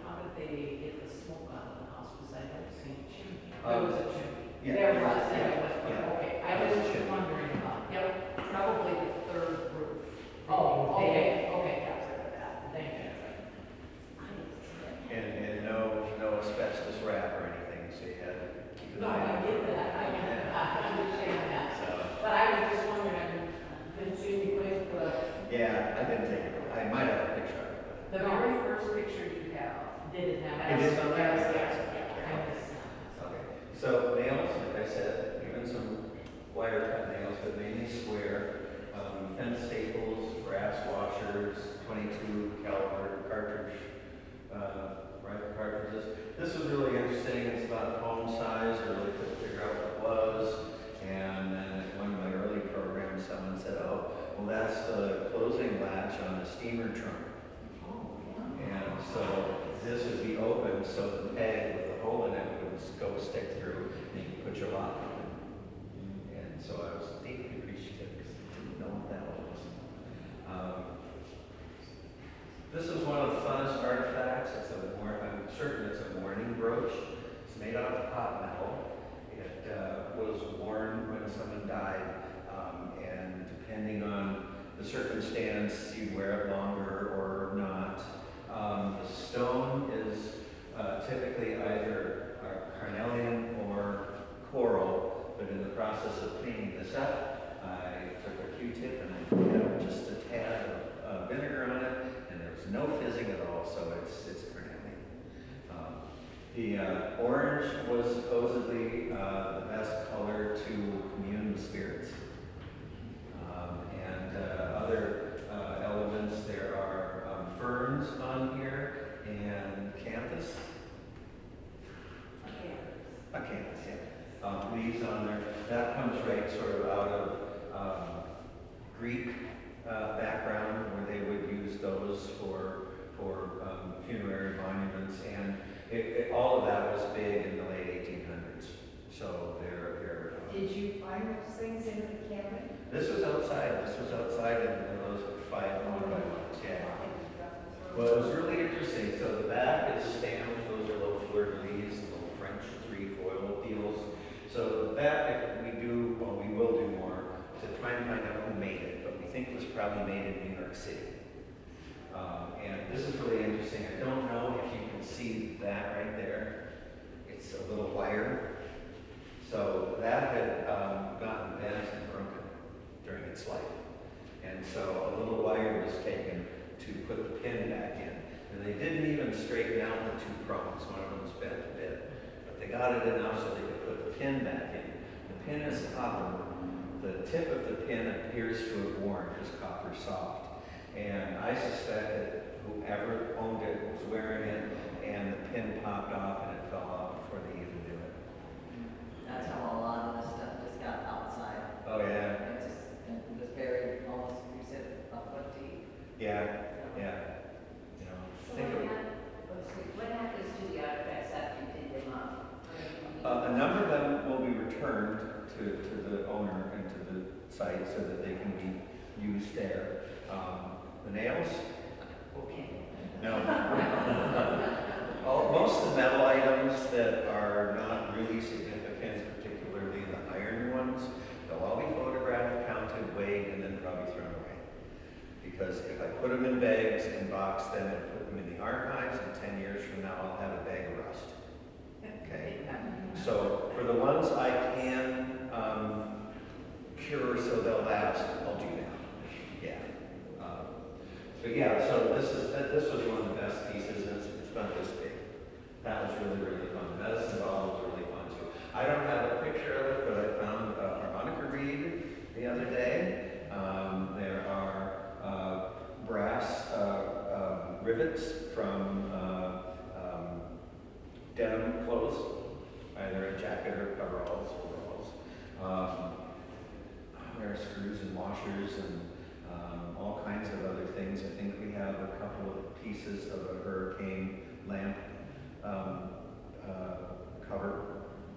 How did they get the smoke out of the house? Was I don't see a chimney? There was a chimney. Yeah. There was, there was, Yeah. okay. I There was was a just chimney. wondering about, yep, probably the third roof. Oh, okay, got rid of that. Thank you. And no asbestos wrap or anything, so you had to keep an No, eye I on get it. that, I understand that. So, But I was just wondering, I didn't see any place for yeah, I didn't take it. I might have a picture of it. the very first picture you have. Did it have? It is on there? Yes, Yes. I missed that. Okay. So nails, like I said, even some wire cut nails, but mainly square. Fence staples, brass washers, 22 caliber cartridge, rifle cartridges. This was really interesting. It's about home size. I really couldn't figure out what it was. And then at one of my early programs, someone said, "Oh, well, that's the closing latch on a steamer trunk." And so this would be open, so the peg with the hole in it would go stick through, and you could put your lock on it. And so I was deeply appreciative because I didn't know what that was. This is one of the funnest artifacts. I'm certain it's a mourning brooch. It's made out of hot metal. It was worn when someone died, and depending on the circumstance, you'd wear it longer or not. The stone is typically either carnelian or coral, but in the process of cleaning this up, I took a Q-tip and I put out just a tad of vinegar on it, and there's no fizzing at all, so it's carnelian. The orange was supposedly the best color to commune with spirits. Other elements, there are ferns on here and canthus. Acanthus, yeah. Leaves on there. That comes right sort of out of Greek background where they would use those for funerary monuments, and all of that was big in the late 1800s. So they're Did you find those things in the cabinet? This was outside. This was outside divided into those 5 one-by-ones, yeah. Well, it was really interesting. So the back is stamped, those are little fleur-de-lis, little French trefoil deals. So that, if we do, well, we will do more to try and find out who made it, but we think it was probably made in New York City. And this is really interesting. I don't know if you can see that right there. It's a little wire. So that had gotten bent and broken during its life. And so a little wire was taken to put the pin back in. And they didn't even straighten out the 2 prongs. One of them was bent a bit. But they got it enough so they could put the pin back in. The pin is copper. The tip of the pin appears to have worn because copper soft. And I suspect that whoever owned it was wearing it and the pin popped off and it fell off before they even knew it. That's how a lot of this stuff just got outside. Oh yeah, And it was buried almost, you said, a foot deep. yeah, yeah. You know, So think of it. what happens to the artifacts after you dig them up? A number of them will be returned to the owner and to the site so that they can be used there. The nails? Okay. No. Most of the metal items that are not really significant, particularly the iron ones, they'll all be photographed, counted, weighed, and then probably thrown away. Because if I put them in bags and box them and put them in the archives, in 10 years from now, I'll have a bag of rust. Okay? So for the ones I can cure so they'll last, I'll do that. Yeah. But yeah, so this was one of the best pieces, and it's about this big. That was really, really fun. The medicine bottle was really fun too. I don't have a picture of it, but I found a harmonica reed the other day. There are brass rivets from denim clothes, either a jacket or coveralls, overalls. There are screws and washers and all kinds of other things. I think we have a couple of pieces of a hurricane lamp cover.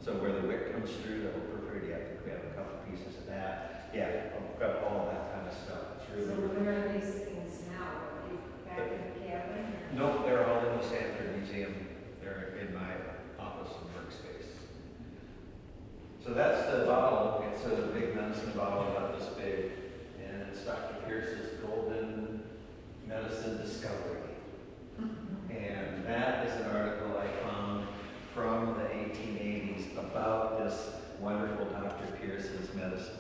So where the wick comes through, the overford, yeah, I think we have a couple pieces of that. Yeah, we've got all that kind of stuff. It's really, So really where are these things now? Are they back in the cabin? No, they're all in the Stanford Museum. They're in my office and workspace. So that's the bottle. It's a big medicine bottle about this big. And it's Dr. Pierce's Golden Medicine Discovery. And that is an article I found from the 1880s about this wonderful Dr. Pierce's medicine.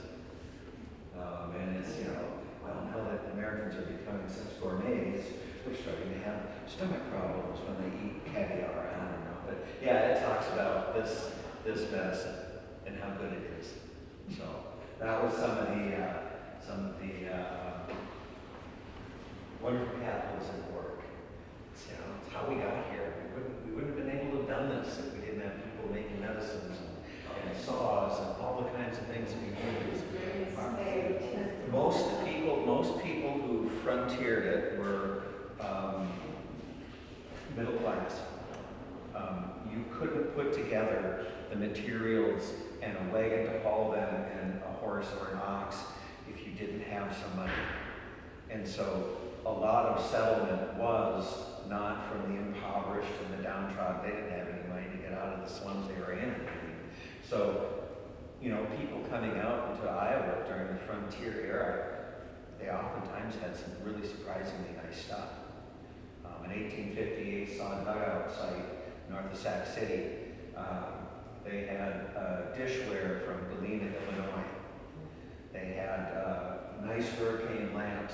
And it's, you know, well, now that Americans are becoming such gourmets, we're starting to have stomach problems when they eat caviar. I don't know. But yeah, it talks about this medicine and how good it is. So that was some of the wonderful capitalism work. It's, you know, it's how we got here. We wouldn't have been able to have done this if we didn't have people making medicines and saws and all the kinds of things that we use. Most people who frontiered it were middle class. You couldn't put together the materials and a wagon to haul them and a horse or an ox if you didn't have some money. And so a lot of settlement was not from the impoverished and the downtrodden. They didn't have any money to get out of the slums they were in. So, you know, people coming out into Iowa during the frontier era, they oftentimes had some really surprisingly nice stuff. In 1858, saw a dugout site north of Sac City. They had dishware from Galena, Illinois. They had nice hurricane lamps.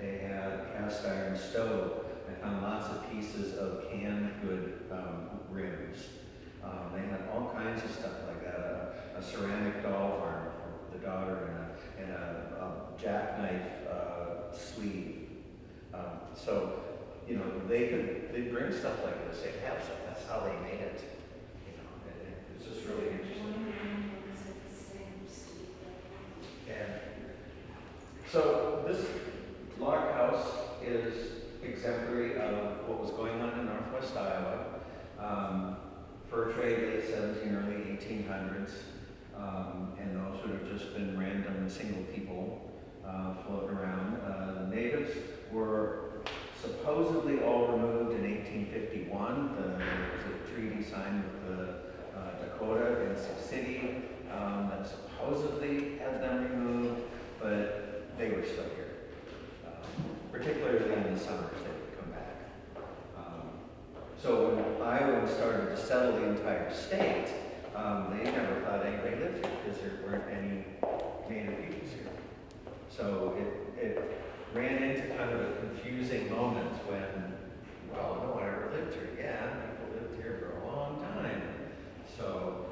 They had cast iron stove. I found lots of pieces of canned good rims. They had all kinds of stuff like that. A ceramic doll farm for the daughter and a jackknife sleeve. So, you know, they'd bring stuff like this. They'd have stuff. That's how they made it. You know, it's just really interesting. And so this log house is exemplary of what was going on in Northwest Iowa. Fur trade, late 17, early 1800s, and those would have just been random single people floating around. were supposedly all removed in 1851. There was a treaty signed with the Dakota and Sioux City that supposedly had them removed, but they were still here. Particularly in the summers, they would come back. So when Iowans started to settle the entire state, they never thought anybody lived here because there weren't any native peoples here. So it ran into kind of a confusing moment when, well, no one ever lived here. Yeah, people lived here for a long time. So,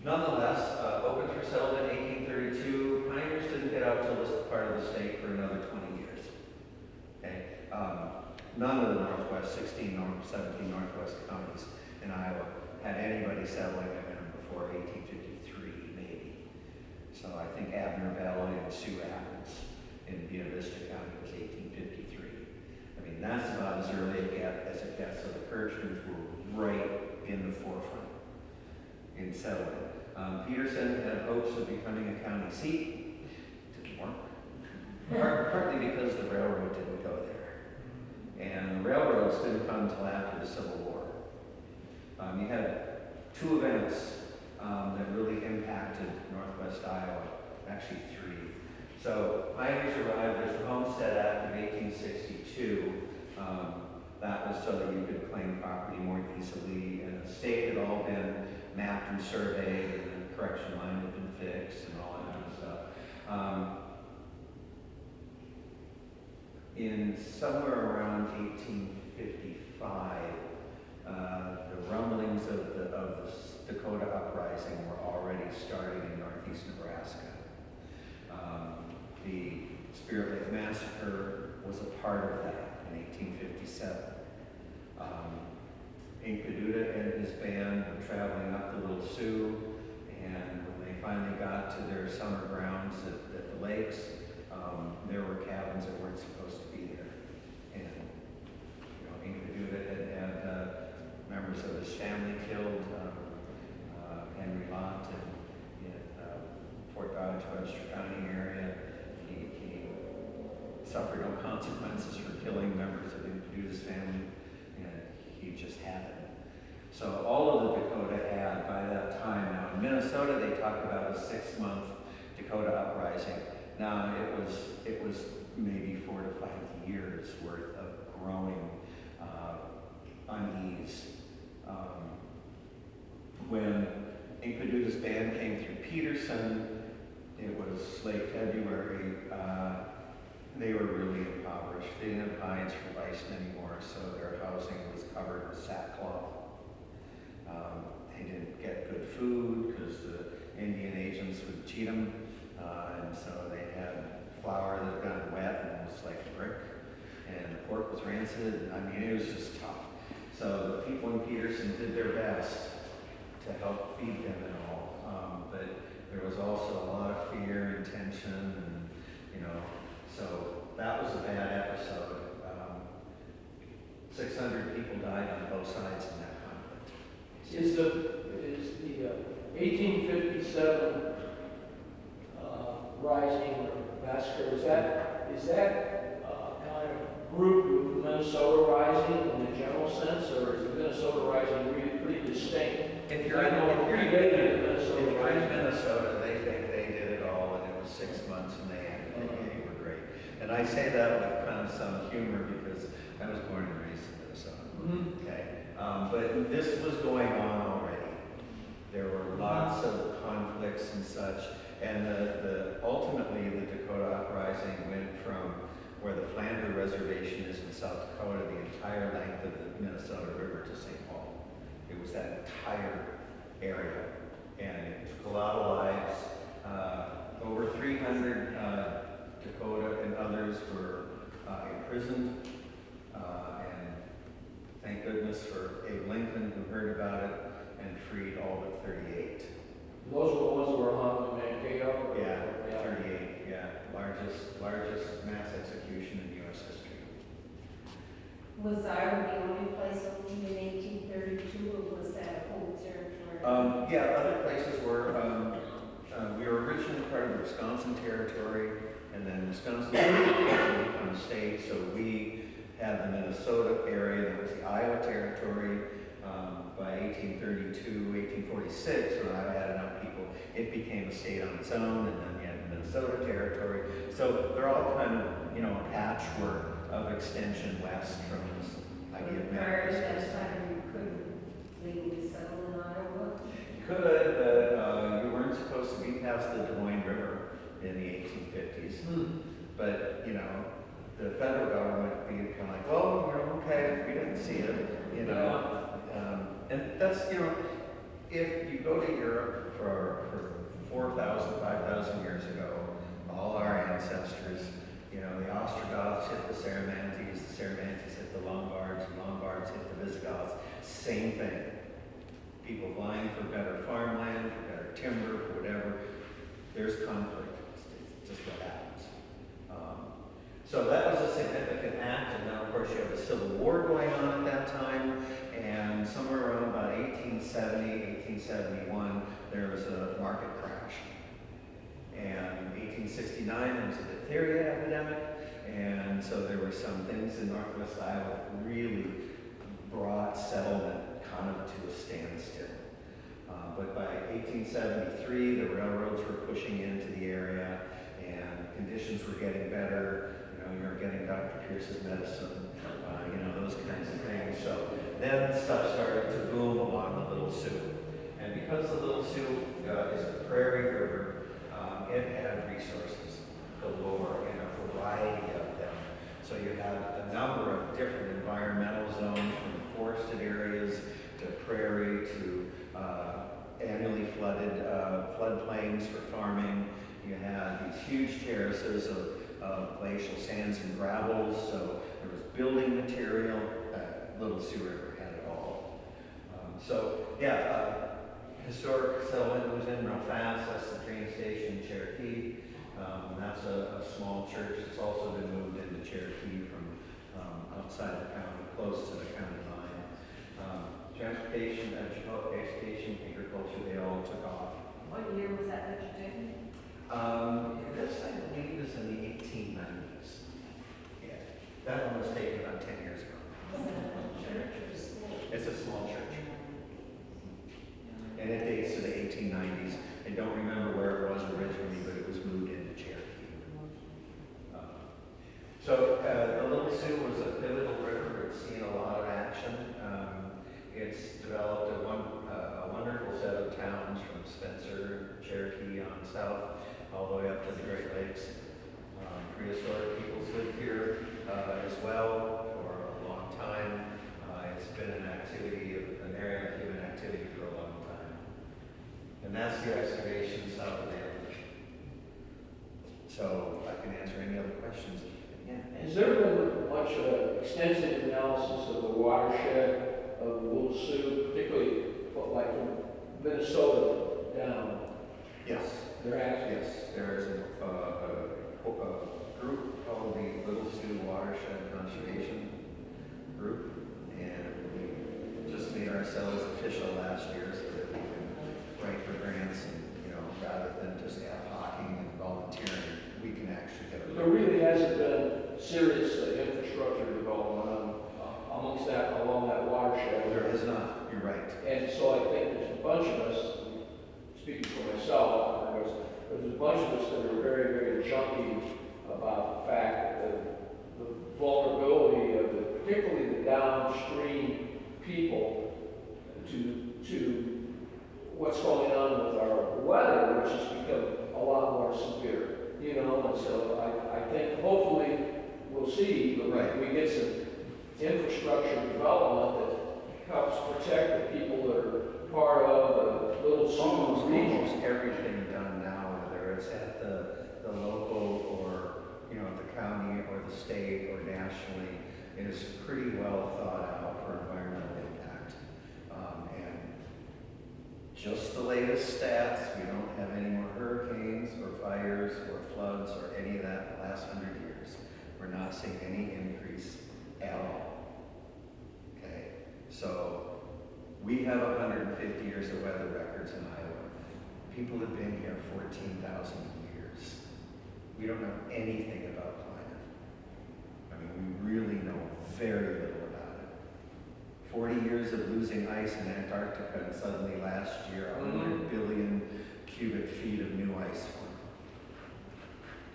nonetheless, opened for settlement in 1832. Pioneers didn't get out to this part of the state for another 20 years. Okay, none of the Northwest, 17 Northwest counties in Iowa had anybody settling in them before 1853, maybe. So I think Abner Valley and Sioux Rapids in Buena Vista County was 1853. I mean, that's about as early as it gets. So the Kirchners were right in the forefront in settlement. Peterson had hopes of becoming a county seat. Didn't work. Partly because the railroad didn't go there. And the railroads didn't come until after the Civil War. You had two events that really impacted Northwest Iowa, actually three. So pioneers arrived, there's the Homestead Act of 1862. That was so that you could claim property more easily, and the state had all been mapped and surveyed, and the correction line had been fixed, and all that kind of stuff. In somewhere around 1855, the rumblings of the Dakota uprising were already starting in northeast Nebraska. The Spirit Lake Massacre was a part of that in 1857. Inkpaduta and his band were traveling up the Little Sioux, and when they finally got to their summer grounds at the lakes, there were cabins that weren't supposed to be there. And Inkpaduta had members of his family killed, Henry Lott in Fort Dodge, Webster County area. He suffered no consequences for killing members of Inkpaduta's family, and he just had it. So all of the Dakota had by that time. Now in Minnesota, they talk about a 6-month Dakota uprising. Now it was maybe 4 to 5 years worth of growing unease. When Inkpaduta's band came through Peterson, it was late February. They were really impoverished. They didn't have hides for bison anymore, so their housing was covered with sackcloth. They didn't get good food because the Indian agents would cheat them, and so they had flour that got wet and was like a brick, and the pork was rancid. I mean, it was just tough. So the people in Peterson did their best to help feed them and all, but there was also a lot of fear and tension, and so that was a bad episode. 600 people died on both sides in that conflict. Is the 1857 rising or massacre, is that kind of group with Minnesota rising in the general sense, or is the Minnesota rising really pretty distinct? If you're in Minnesota, they think they did it all, and it was 6 months, and they ended it, and they were great. And I say that with kind of some humor because I was born and raised in Minnesota. Mm-hmm. Okay, but this was going on already. There were lots of conflicts and such, and ultimately the Dakota uprising went from where the Flander Reservation is in South Dakota, the entire length of the Minnesota River to St. Paul. It was that entire area, and it took a lot of lives. Over 300 Dakota and others were imprisoned, and thank goodness for Abe Lincoln, who heard about it and freed all but 38. Those were the ones that were hung in Mankato? Yeah, 38, yeah. Largest mass execution in U.S. history. Was Iowa the only place opened in 1832, or was that a whole territory? Yeah, other places were. We were originally part of the Wisconsin Territory, and then Wisconsin became Iowa territory. By 1832, 1846, when Iowa had enough people, it became a state on its own, and then you had Minnesota territory. So they're all kind of, you know, a patchwork of extension west from this idea of Prior to that manifest. time, you couldn't legally settle in Iowa. You could, but you weren't supposed to be past the Des Moines River in the 1850s. But, you know, the federal government being kind of like, well, you know, okay, if we didn't see it, you know. And that's, you know, if you go to Europe for 4,000, 5,000 years ago, all our ancestors, you know, the Ostrogoths hit the Cervantes hit the Lombards hit the Visigoths, same thing. People vying for better farmland, for better timber, for whatever. There's conflict. It's just what happens. So that was a significant act, and now of course you have a civil war going on at that time, and somewhere around about 1870, 1871, there was a market crash. And 1869, there was a diphtheria epidemic, and so there were some things in Northwest Iowa that really brought settlement kind of to a standstill. But by 1873, the railroads were pushing into the area, and conditions were getting better. You were getting Dr. Pierce's medicine, you know, those kinds of things. So then stuff started to boom along the Little Sioux. And because the Little Sioux is a prairie river, it had resources galore and a variety of them. So you had a number of different environmental zones, from forested areas to prairie to annually flooded floodplains for farming. You had these huge terraces of glacial sands and gravels, so there was building material. Little Sioux River had it all. Historic settlement moves in real fast. That's the train station in Cherokee. That's a small church. It's also been moved into Cherokee from outside the county, close to the county line. Transportation, education, agriculture, they all took off. What year was that you did? This, I believe, is in the 1890s. Yeah, that one was taken about 10 years ago. Church or school? It's a small church. And it dates to the 1890s. I don't remember where it was originally, but it was moved into Cherokee. The Little Sioux was a pivotal river. It's seen a lot of action. It's developed a wonderful set of towns from Spencer, Cherokee on south, all the way up to the Great Lakes. Prehistoric peoples lived here as well for a long time. It's been an area of human activity for a long time. And that's the excavation south of the Elk. So I can answer any other questions. Yeah. Has there been much extensive analysis of the watershed of the Little Sioux, particularly like from Minnesota down? Yes. There has been. Yes, there is a group called the Little Sioux Watershed Conservation Group, and we just made ourselves official last year so that we can write for grants, and rather than just ad hocing and volunteering, we can actually get a. There really hasn't been serious infrastructure development amongst that, along that watershed. There is not. You're right. And so I think there's a bunch of us, speaking for myself, there's a bunch of us that are very, very junky about the fact that the vulnerability of particularly the downstream people to what's going on with our weather, which has become a lot more severe, and so I think hopefully we'll see that we get some infrastructure development that helps protect the people that are part of the Little Sioux region. Almost everything done now, whether it's at the local or the county or the state or nationally, is pretty well thought out for environmental impact. And just the latest stats, we don't have any more hurricanes or fires or floods or any of that in the last 100 years. We're not seeing any increase at all. Okay, so we have 150 years of weather records in Iowa. People have been here 14,000 years. We don't know anything about climate. I mean, we really know very little about it. 40 years of losing ice in Antarctica, and suddenly last year, 100 billion cubic feet of new ice formed.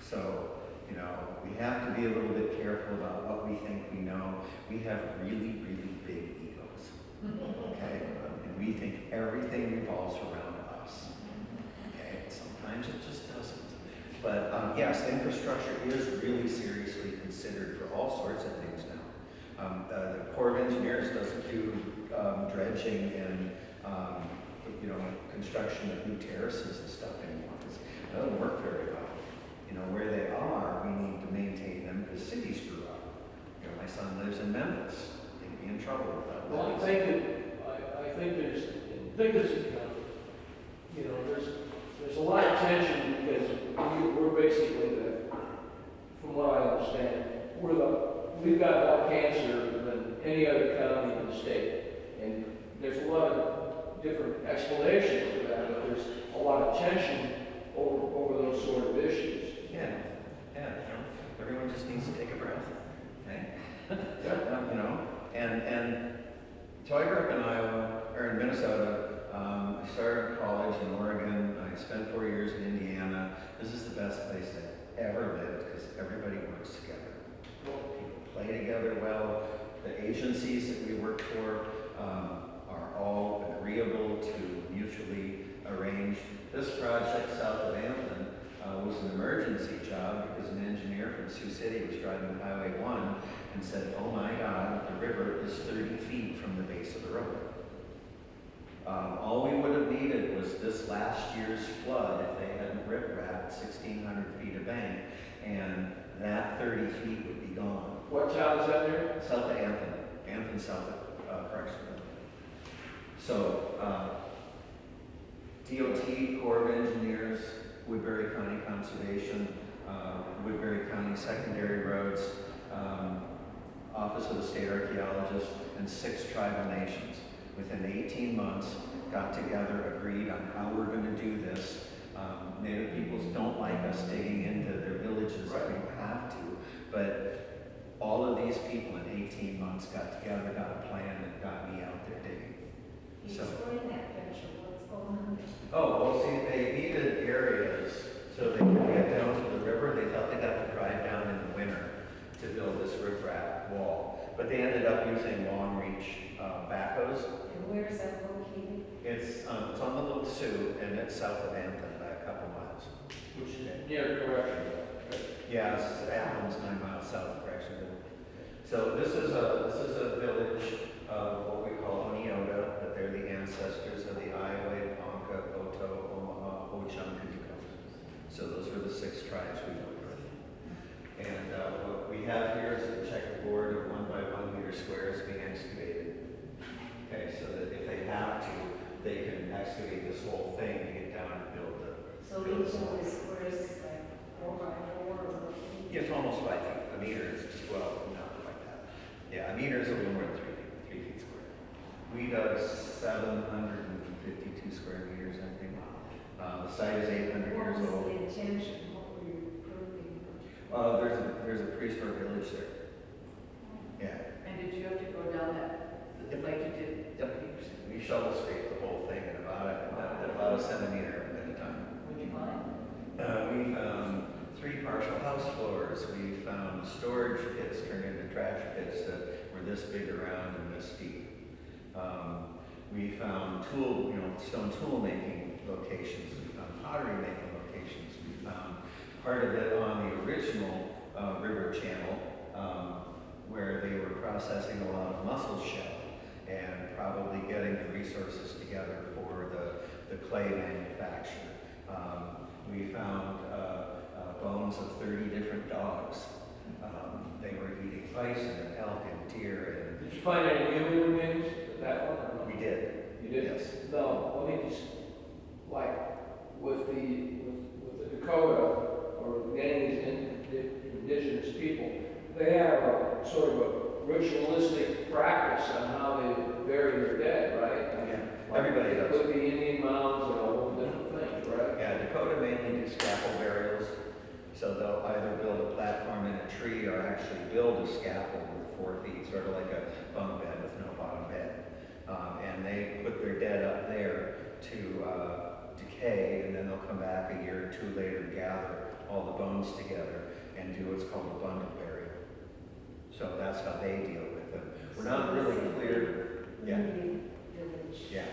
So, you know, we have to be a little bit careful about what we think we know. We have really, really big egos, okay? And we think everything revolves around us, okay? Sometimes it just doesn't. But yes, infrastructure is really seriously considered for all sorts of things now. The Corps of Engineers doesn't do dredging and you know, construction of new terraces and stuff anymore. It doesn't work very well. You know, where they are, we need to maintain them because cities grew up. You know, my son lives in Memphis. They'd be in trouble without that. Well, I think there's, you know, there's a lot of tension because we're basically from what I understand, we've got more cancer than any other county in the state. And there's a lot of different explanations for that, but there's a lot of tension over those sort of issues. Yeah, you know, everyone just needs to take a breath, okay? Yeah. You know, and so I grew up in Iowa, or in Minnesota. I started college in Oregon. I spent 4 years in Indiana. This is the best place I ever lived because everybody works together. People play together well. The agencies that we work for are all agreeable to mutually arranged. This project south of Hampton was an emergency job because an engineer from Sioux City was driving Highway 1 and said, oh my God, the river is 30 feet from the base of the road. All we would have needed was this last year's flood if they hadn't rip-rapped 1,600 feet of bank, and that 30 feet would be gone. What town is that there? South of Hampton, south of Clarksville. So, DOT, Corps of Engineers, Woodbury County Conservation, Woodbury County Secondary Roads, Office of the State Archaeologist, and 6 tribal nations. Within 18 months, got together, agreed on how we're going to do this. Native peoples don't like us digging into their villages. Right. We don't have to, but all of these people in 18 months got together, got a plan, and got me out there digging. So, Explain that picture, what's going on there? oh, well, see, they needed areas so they could get down to the river. They thought they'd have to drive down in the winter to build this riprap wall. But they ended up using long-reach backhoes. And where is that located? It's on the Little Sioux, and it's south of Hampton by a couple miles. Which is near Correctional. Right? Yeah, Hampton's 9 miles south of Correctional. So this is a village of what we call Oneota, but they're the ancestors of the Iowa, Ponca, Oto, Omaha, Ho-Chunk, and Dakota. So those were the 6 tribes we worked with. And what we have here is a checkerboard of 1 by 1 meter squares being excavated. Okay, so that if they have to, they can excavate this whole thing to get down and build the. So each of the squares is like 4 by 4 or? Yeah, it's almost 5 feet. A meter is just, well, not like that. Yeah, a meter is a little more than 3 feet square. We dug 752 square meters, I think. The site is 800 years What was old. the intention, what were you proving? There's a prehistoric village there. Yeah. And did you have to go down that, like you did? Yep. We shovel scraped the whole thing at about a centimeter at a time. What'd you find? We found 3 partial house floors. We found storage pits turned into trash pits that were this big around and this deep. We found stone tool making locations. We found pottery making locations. We found part of it on the original river channel where they were processing a lot of mussel shell and probably getting the resources together for the clay manufacture. We found bones of 30 different dogs. They were eating bison and elk and deer. Did you find any human remains? That one? Or no? And we did. You did? Yes. No, let me just, like, with the Dakota or many indigenous people, they have a sort of a ritualistic practice on how they bury their dead, right? I mean, Yeah. Everybody does. With the Indian mounds and all those different things, right? Yeah, Dakota mainly do scaffold burials. So they'll either build a platform in a tree or actually build a scaffold with 4 feet, sort of like a bunk bed with no bottom bed. And they put their dead up there to decay, and then they'll come back a year or 2 later, gather all the bones together, and do what's called a bundle burial. So that's how they deal with them. We're not really clear. Yeah. Village. Yeah.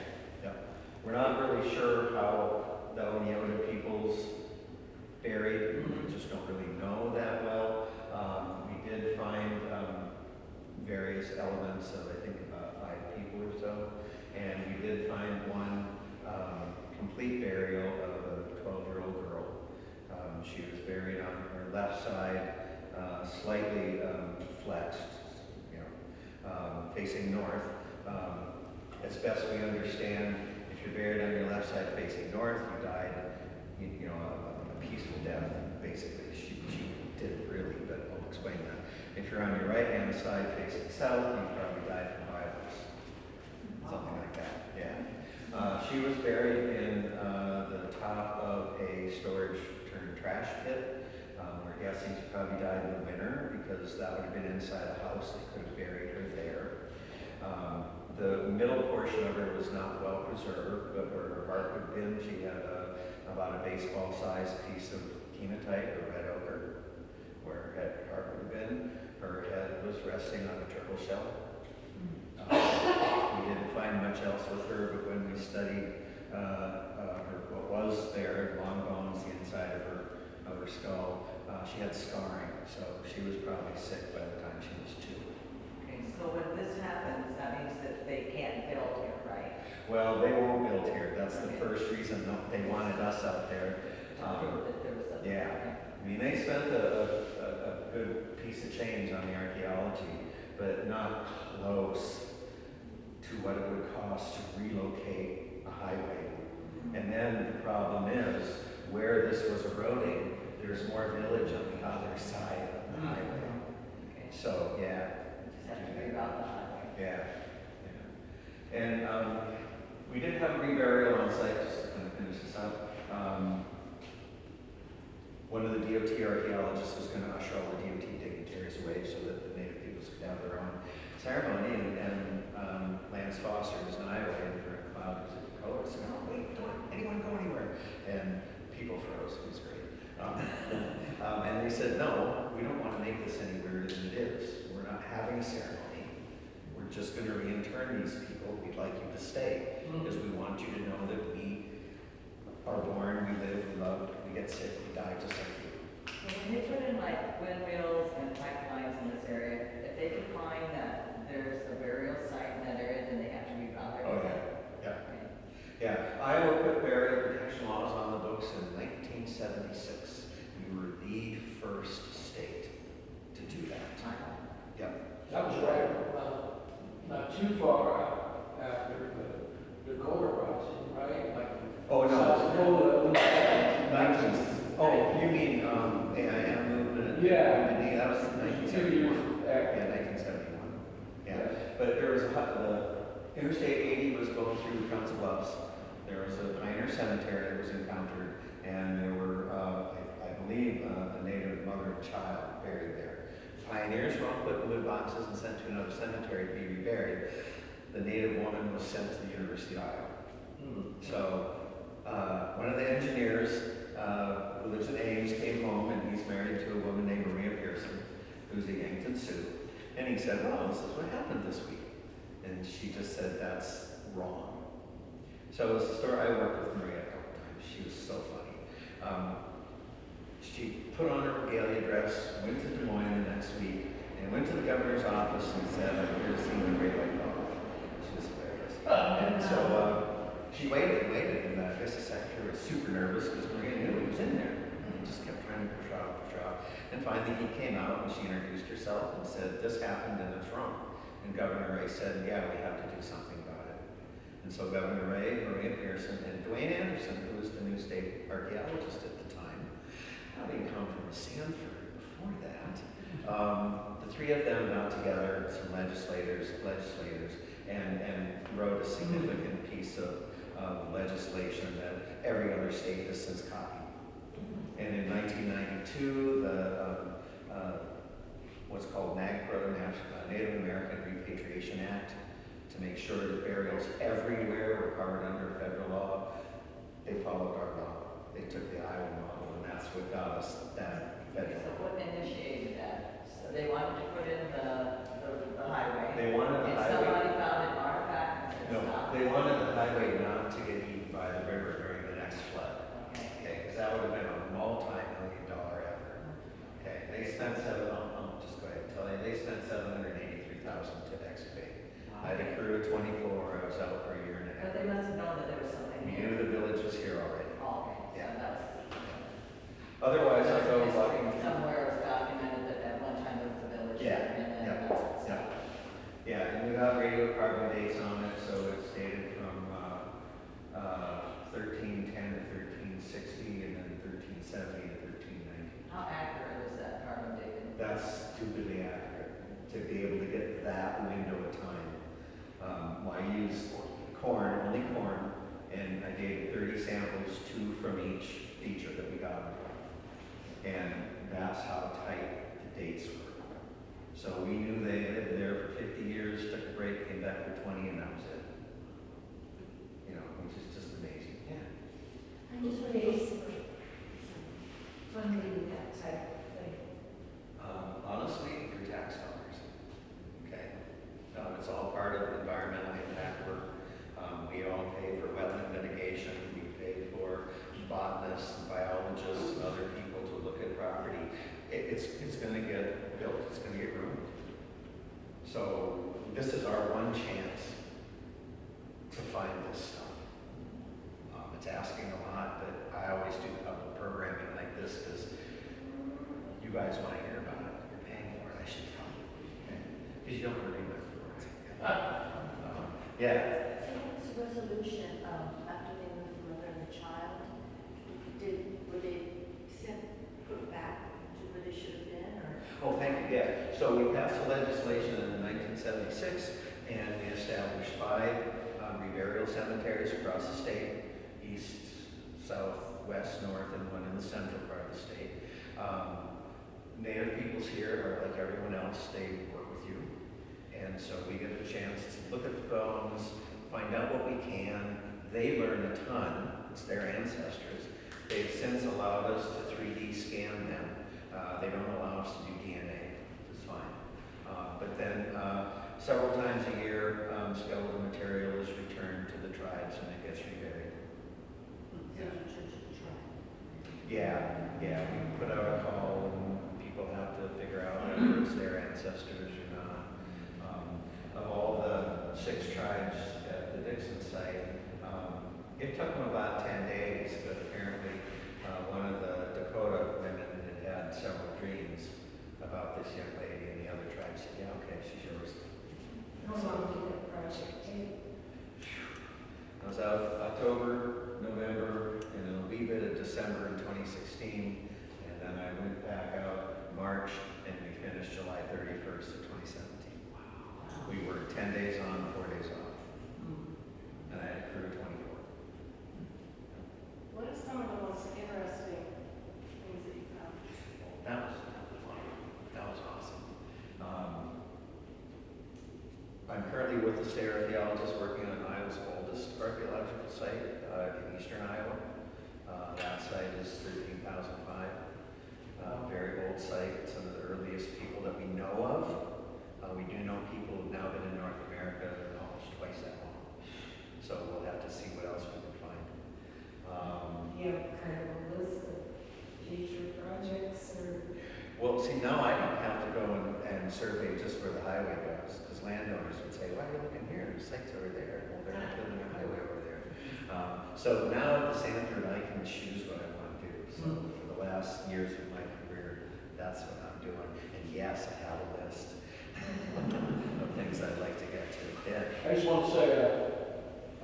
We're not really sure how the Oneota peoples buried. We just don't really know that well. We did find various elements of, I think, about 5 people or so. And we did find one complete burial of a 12-year-old girl. She was buried on her left side, slightly flexed, facing north. As best we understand, if you're buried on your left side facing north, you died, a peaceful death, basically. She didn't really, but I'll explain that. If you're on your right-hand side facing south, you probably died from violence. Something like that, yeah. She was buried in the top of a storage turned trash pit. We're guessing she probably died in the winter because that would have been inside the house. They could have buried her there. The middle portion of her was not well preserved, but where her heart would have been, she had about a baseball-sized piece of hematite or red ochre, where her heart would have been. Her head was resting on a turtle shell. We didn't find much else with her, but when we studied what was there, long bones, the inside of her skull, she had scarring, so she was probably sick by the time she was 2. Okay, so when this happens, that means that they can't build here, right? Well, they won't build here. That's the first reason they wanted us out there. To prove that there was something. Yeah. I mean, they spent a good piece of change on the archaeology, but not close to what it would cost to relocate a highway. And then the problem is, where this was eroding, there's more village on the other side of the highway. Okay. So, yeah. Just have to figure out the highway. Yeah. And we did have a reburial on site, just to kind of finish this up. One of the DOT archaeologists was going to usher all the DOT dignitaries away so that the native peoples could have their own ceremony, and Lance Foster was an Iowa and for a cloud was at color, so wait, don't anyone go anywhere. And people froze, it was great. And they said, no, we don't want to make this any weirder than it is. We're not having a ceremony. We're just going to reintern these people. We'd like you to stay because we want you to know that we are born, we live, we love, we get sick, we die just like you. So when they put in like windmills and pipelines in this area, if they can find that there's a burial site in that area, then they have to reroute Oh, everything? yeah. Okay. Yeah, Iowa put burial protection laws on the books in 1976. We were the first state to do that. Yep. That was right, not too far after the Dakota Rising, right? Like Oh, no. South Dakota. 19, oh, you mean AIM movement? Yeah. That was 2 years 1971. back. Yeah, 1971. Yeah, but there was Interstate 80 was going through the Council Bluffs. There was a pioneer cemetery that was encountered, and there were, I believe, a native mother and child buried there. Pioneers were all put in wood boxes and sent to another cemetery to be reburied. The native woman was sent to the University of Iowa. So one of the engineers who lives in Ames came home, and he's married to a woman named Maria Pearson, who's a Yankton Sioux. And he said, well, this is what happened this week. And she just said, that's wrong. So it's a story. I worked with Maria a couple times. She was so funny. She put on her regalia dress, went to Des Moines the next week, and went to the governor's office and said, I'm here to see the Great White Dog. She was hilarious. And so she waited, and I guess the secretary was super nervous because Maria knew he was in there. And he just kept trying to push off. And finally he came out and she introduced herself and said, this happened and it's wrong. And Governor Ray said, yeah, we have to do something about it. And so Governor Ray, Maria Pearson, and Dwayne Anderson, who was the new state archaeologist at the time, having come from Sanford before that, the three of them got together, some legislators, and wrote a significant piece of legislation that every other state has since copied. And in 1992, the followed our law. They took the Iowa model, and that's what got us that So federal. what initiated that? So they wanted to put in the highway. They wanted the And highway. somebody found an artifact and said No, stop. they wanted the highway not to get eaten by the river during the next flood. Okay. Okay, because that would have been a multi-million-dollar effort. Okay, they spent I'll just go ahead and tell you, they spent $783,000 to excavate. I had a crew of 24, I was out for a year and a half. But they must have known that there was something We here. knew the village was here already. Oh, okay, so Yeah. that was. Otherwise, I go It's walking. somewhere it was documented that at one time there was a village Yeah, here, and then yeah, that's what's. yeah. Yeah, and we got radiocarbon dates on it, so it's dated from 1310 to 1360, and then 1370 to 1390. How accurate is that carbon dating? That's stupidly accurate, to be able to get that window of time. I used corn, only corn, and I dated 30 samples, 2 from each feature that we got. And that's how tight the dates were. So we knew they lived there for 50 years, took a break, came back for 20, and that was it. You know, which is just amazing. Yeah. I just want to ask funding that type of thing. Honestly, through tax dollars. Okay? It's all part of the environmental impact work. We all pay for wetland mitigation. We pay for botanists, biologists, and other people to look at property. It's going to get built. It's going to get ruined. So this is our one chance to find this stuff. It's asking a lot, but I always do public programming like this because you guys want to hear about it. You're paying for it, I should tell you. Because you don't really live for it. Yeah. So what's the resolution, after they moved the mother and the child, were they put back to where they should have been, or? Oh, thank you, yeah. So we passed the legislation in 1976, and we established 5 reburial cemeteries across the state, east, south, west, north, and one in the central part of the state. Native peoples here are like everyone else, they work with you. And so we get a chance to look at the bones, find out what we can. They learn a ton, it's their ancestors. They've since allowed us to 3D scan them. They don't allow us to do DNA, it's fine. But then several times a year, skeletal material is returned to the tribes and it gets reburied. Yeah, we put out a call and people have to figure out whether it's their ancestors or not. Of all the 6 tribes at the Dixon site, it took them about 10 days, but apparently one of the Dakota women had several dreams about this young lady, and the other tribe said, yeah, okay, she's yours. How long did that project take? I was out October, November, and a wee bit of December in 2016, and then I went back out March, and we finished July 31st of 2017. Wow. We worked 10 days on, 4 days off, and I had a crew of 24. What are some of the most interesting things that you found? That was fun. That was awesome. I'm currently with the state archaeologist working on Iowa's oldest archaeological site in eastern Iowa. That site is 13,005. Very old site. Some of the earliest people that we know of. We do know people who've now been in North America almost twice that long. So we'll have to see what else we can find. Do you have kind of a list of future projects or? Well, see, now I don't have to go and survey just where the highway goes, because landowners would say, why are you looking here? The site's over there. Well, they're not building a highway over there. So now at the Sanford, I can choose what I want to do. So for the last years of my career, that's what I'm doing. And yes, I have a list of things I'd like to get to. Yeah. I just want to say,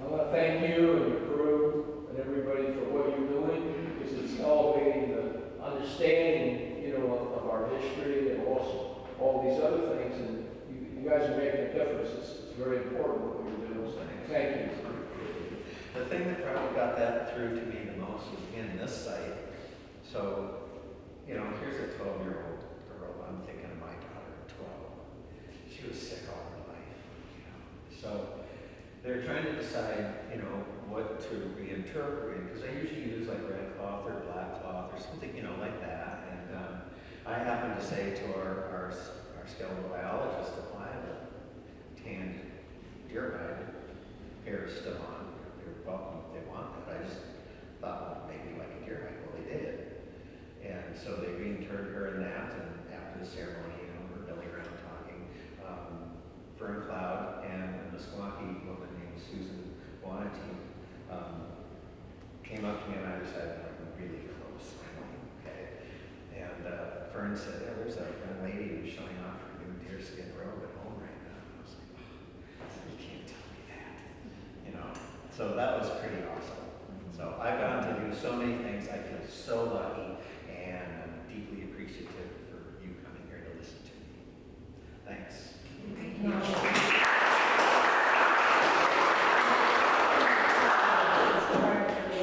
I want to thank you and your crew and everybody for what you're doing, because it's elevating the understanding, of our history and also all these other things, and you guys are making a difference. It's very important what you're doing, so thank you. The thing that probably got that through to me the most was in this site. So, here's a 12-year-old girl. I'm thinking of my daughter at 12. She was sick all her life, So they're trying to decide, what to reinterpret appropriate, because I usually use like red cloth or black cloth or something, you know, like that. And I happened to say to our skeletal biologist that, well, I have a tanned deer hide hair still on. They're welcome if they want that. I just thought, well, maybe like a deer hide. Well, they did. And so they reinterred her in that, and after the ceremony, you know, we're milling around talking. Fern Cloud and a Meskwaki woman named Susan Wanati came up to me on either side, like really close. I know, okay. And Fern said, yeah, there's a young lady who's showing off her new deerskin robe at home right now. And I was like, oh, you can't tell me that. You know, so that was pretty awesome. So I've gotten to do so many things. I feel so lucky.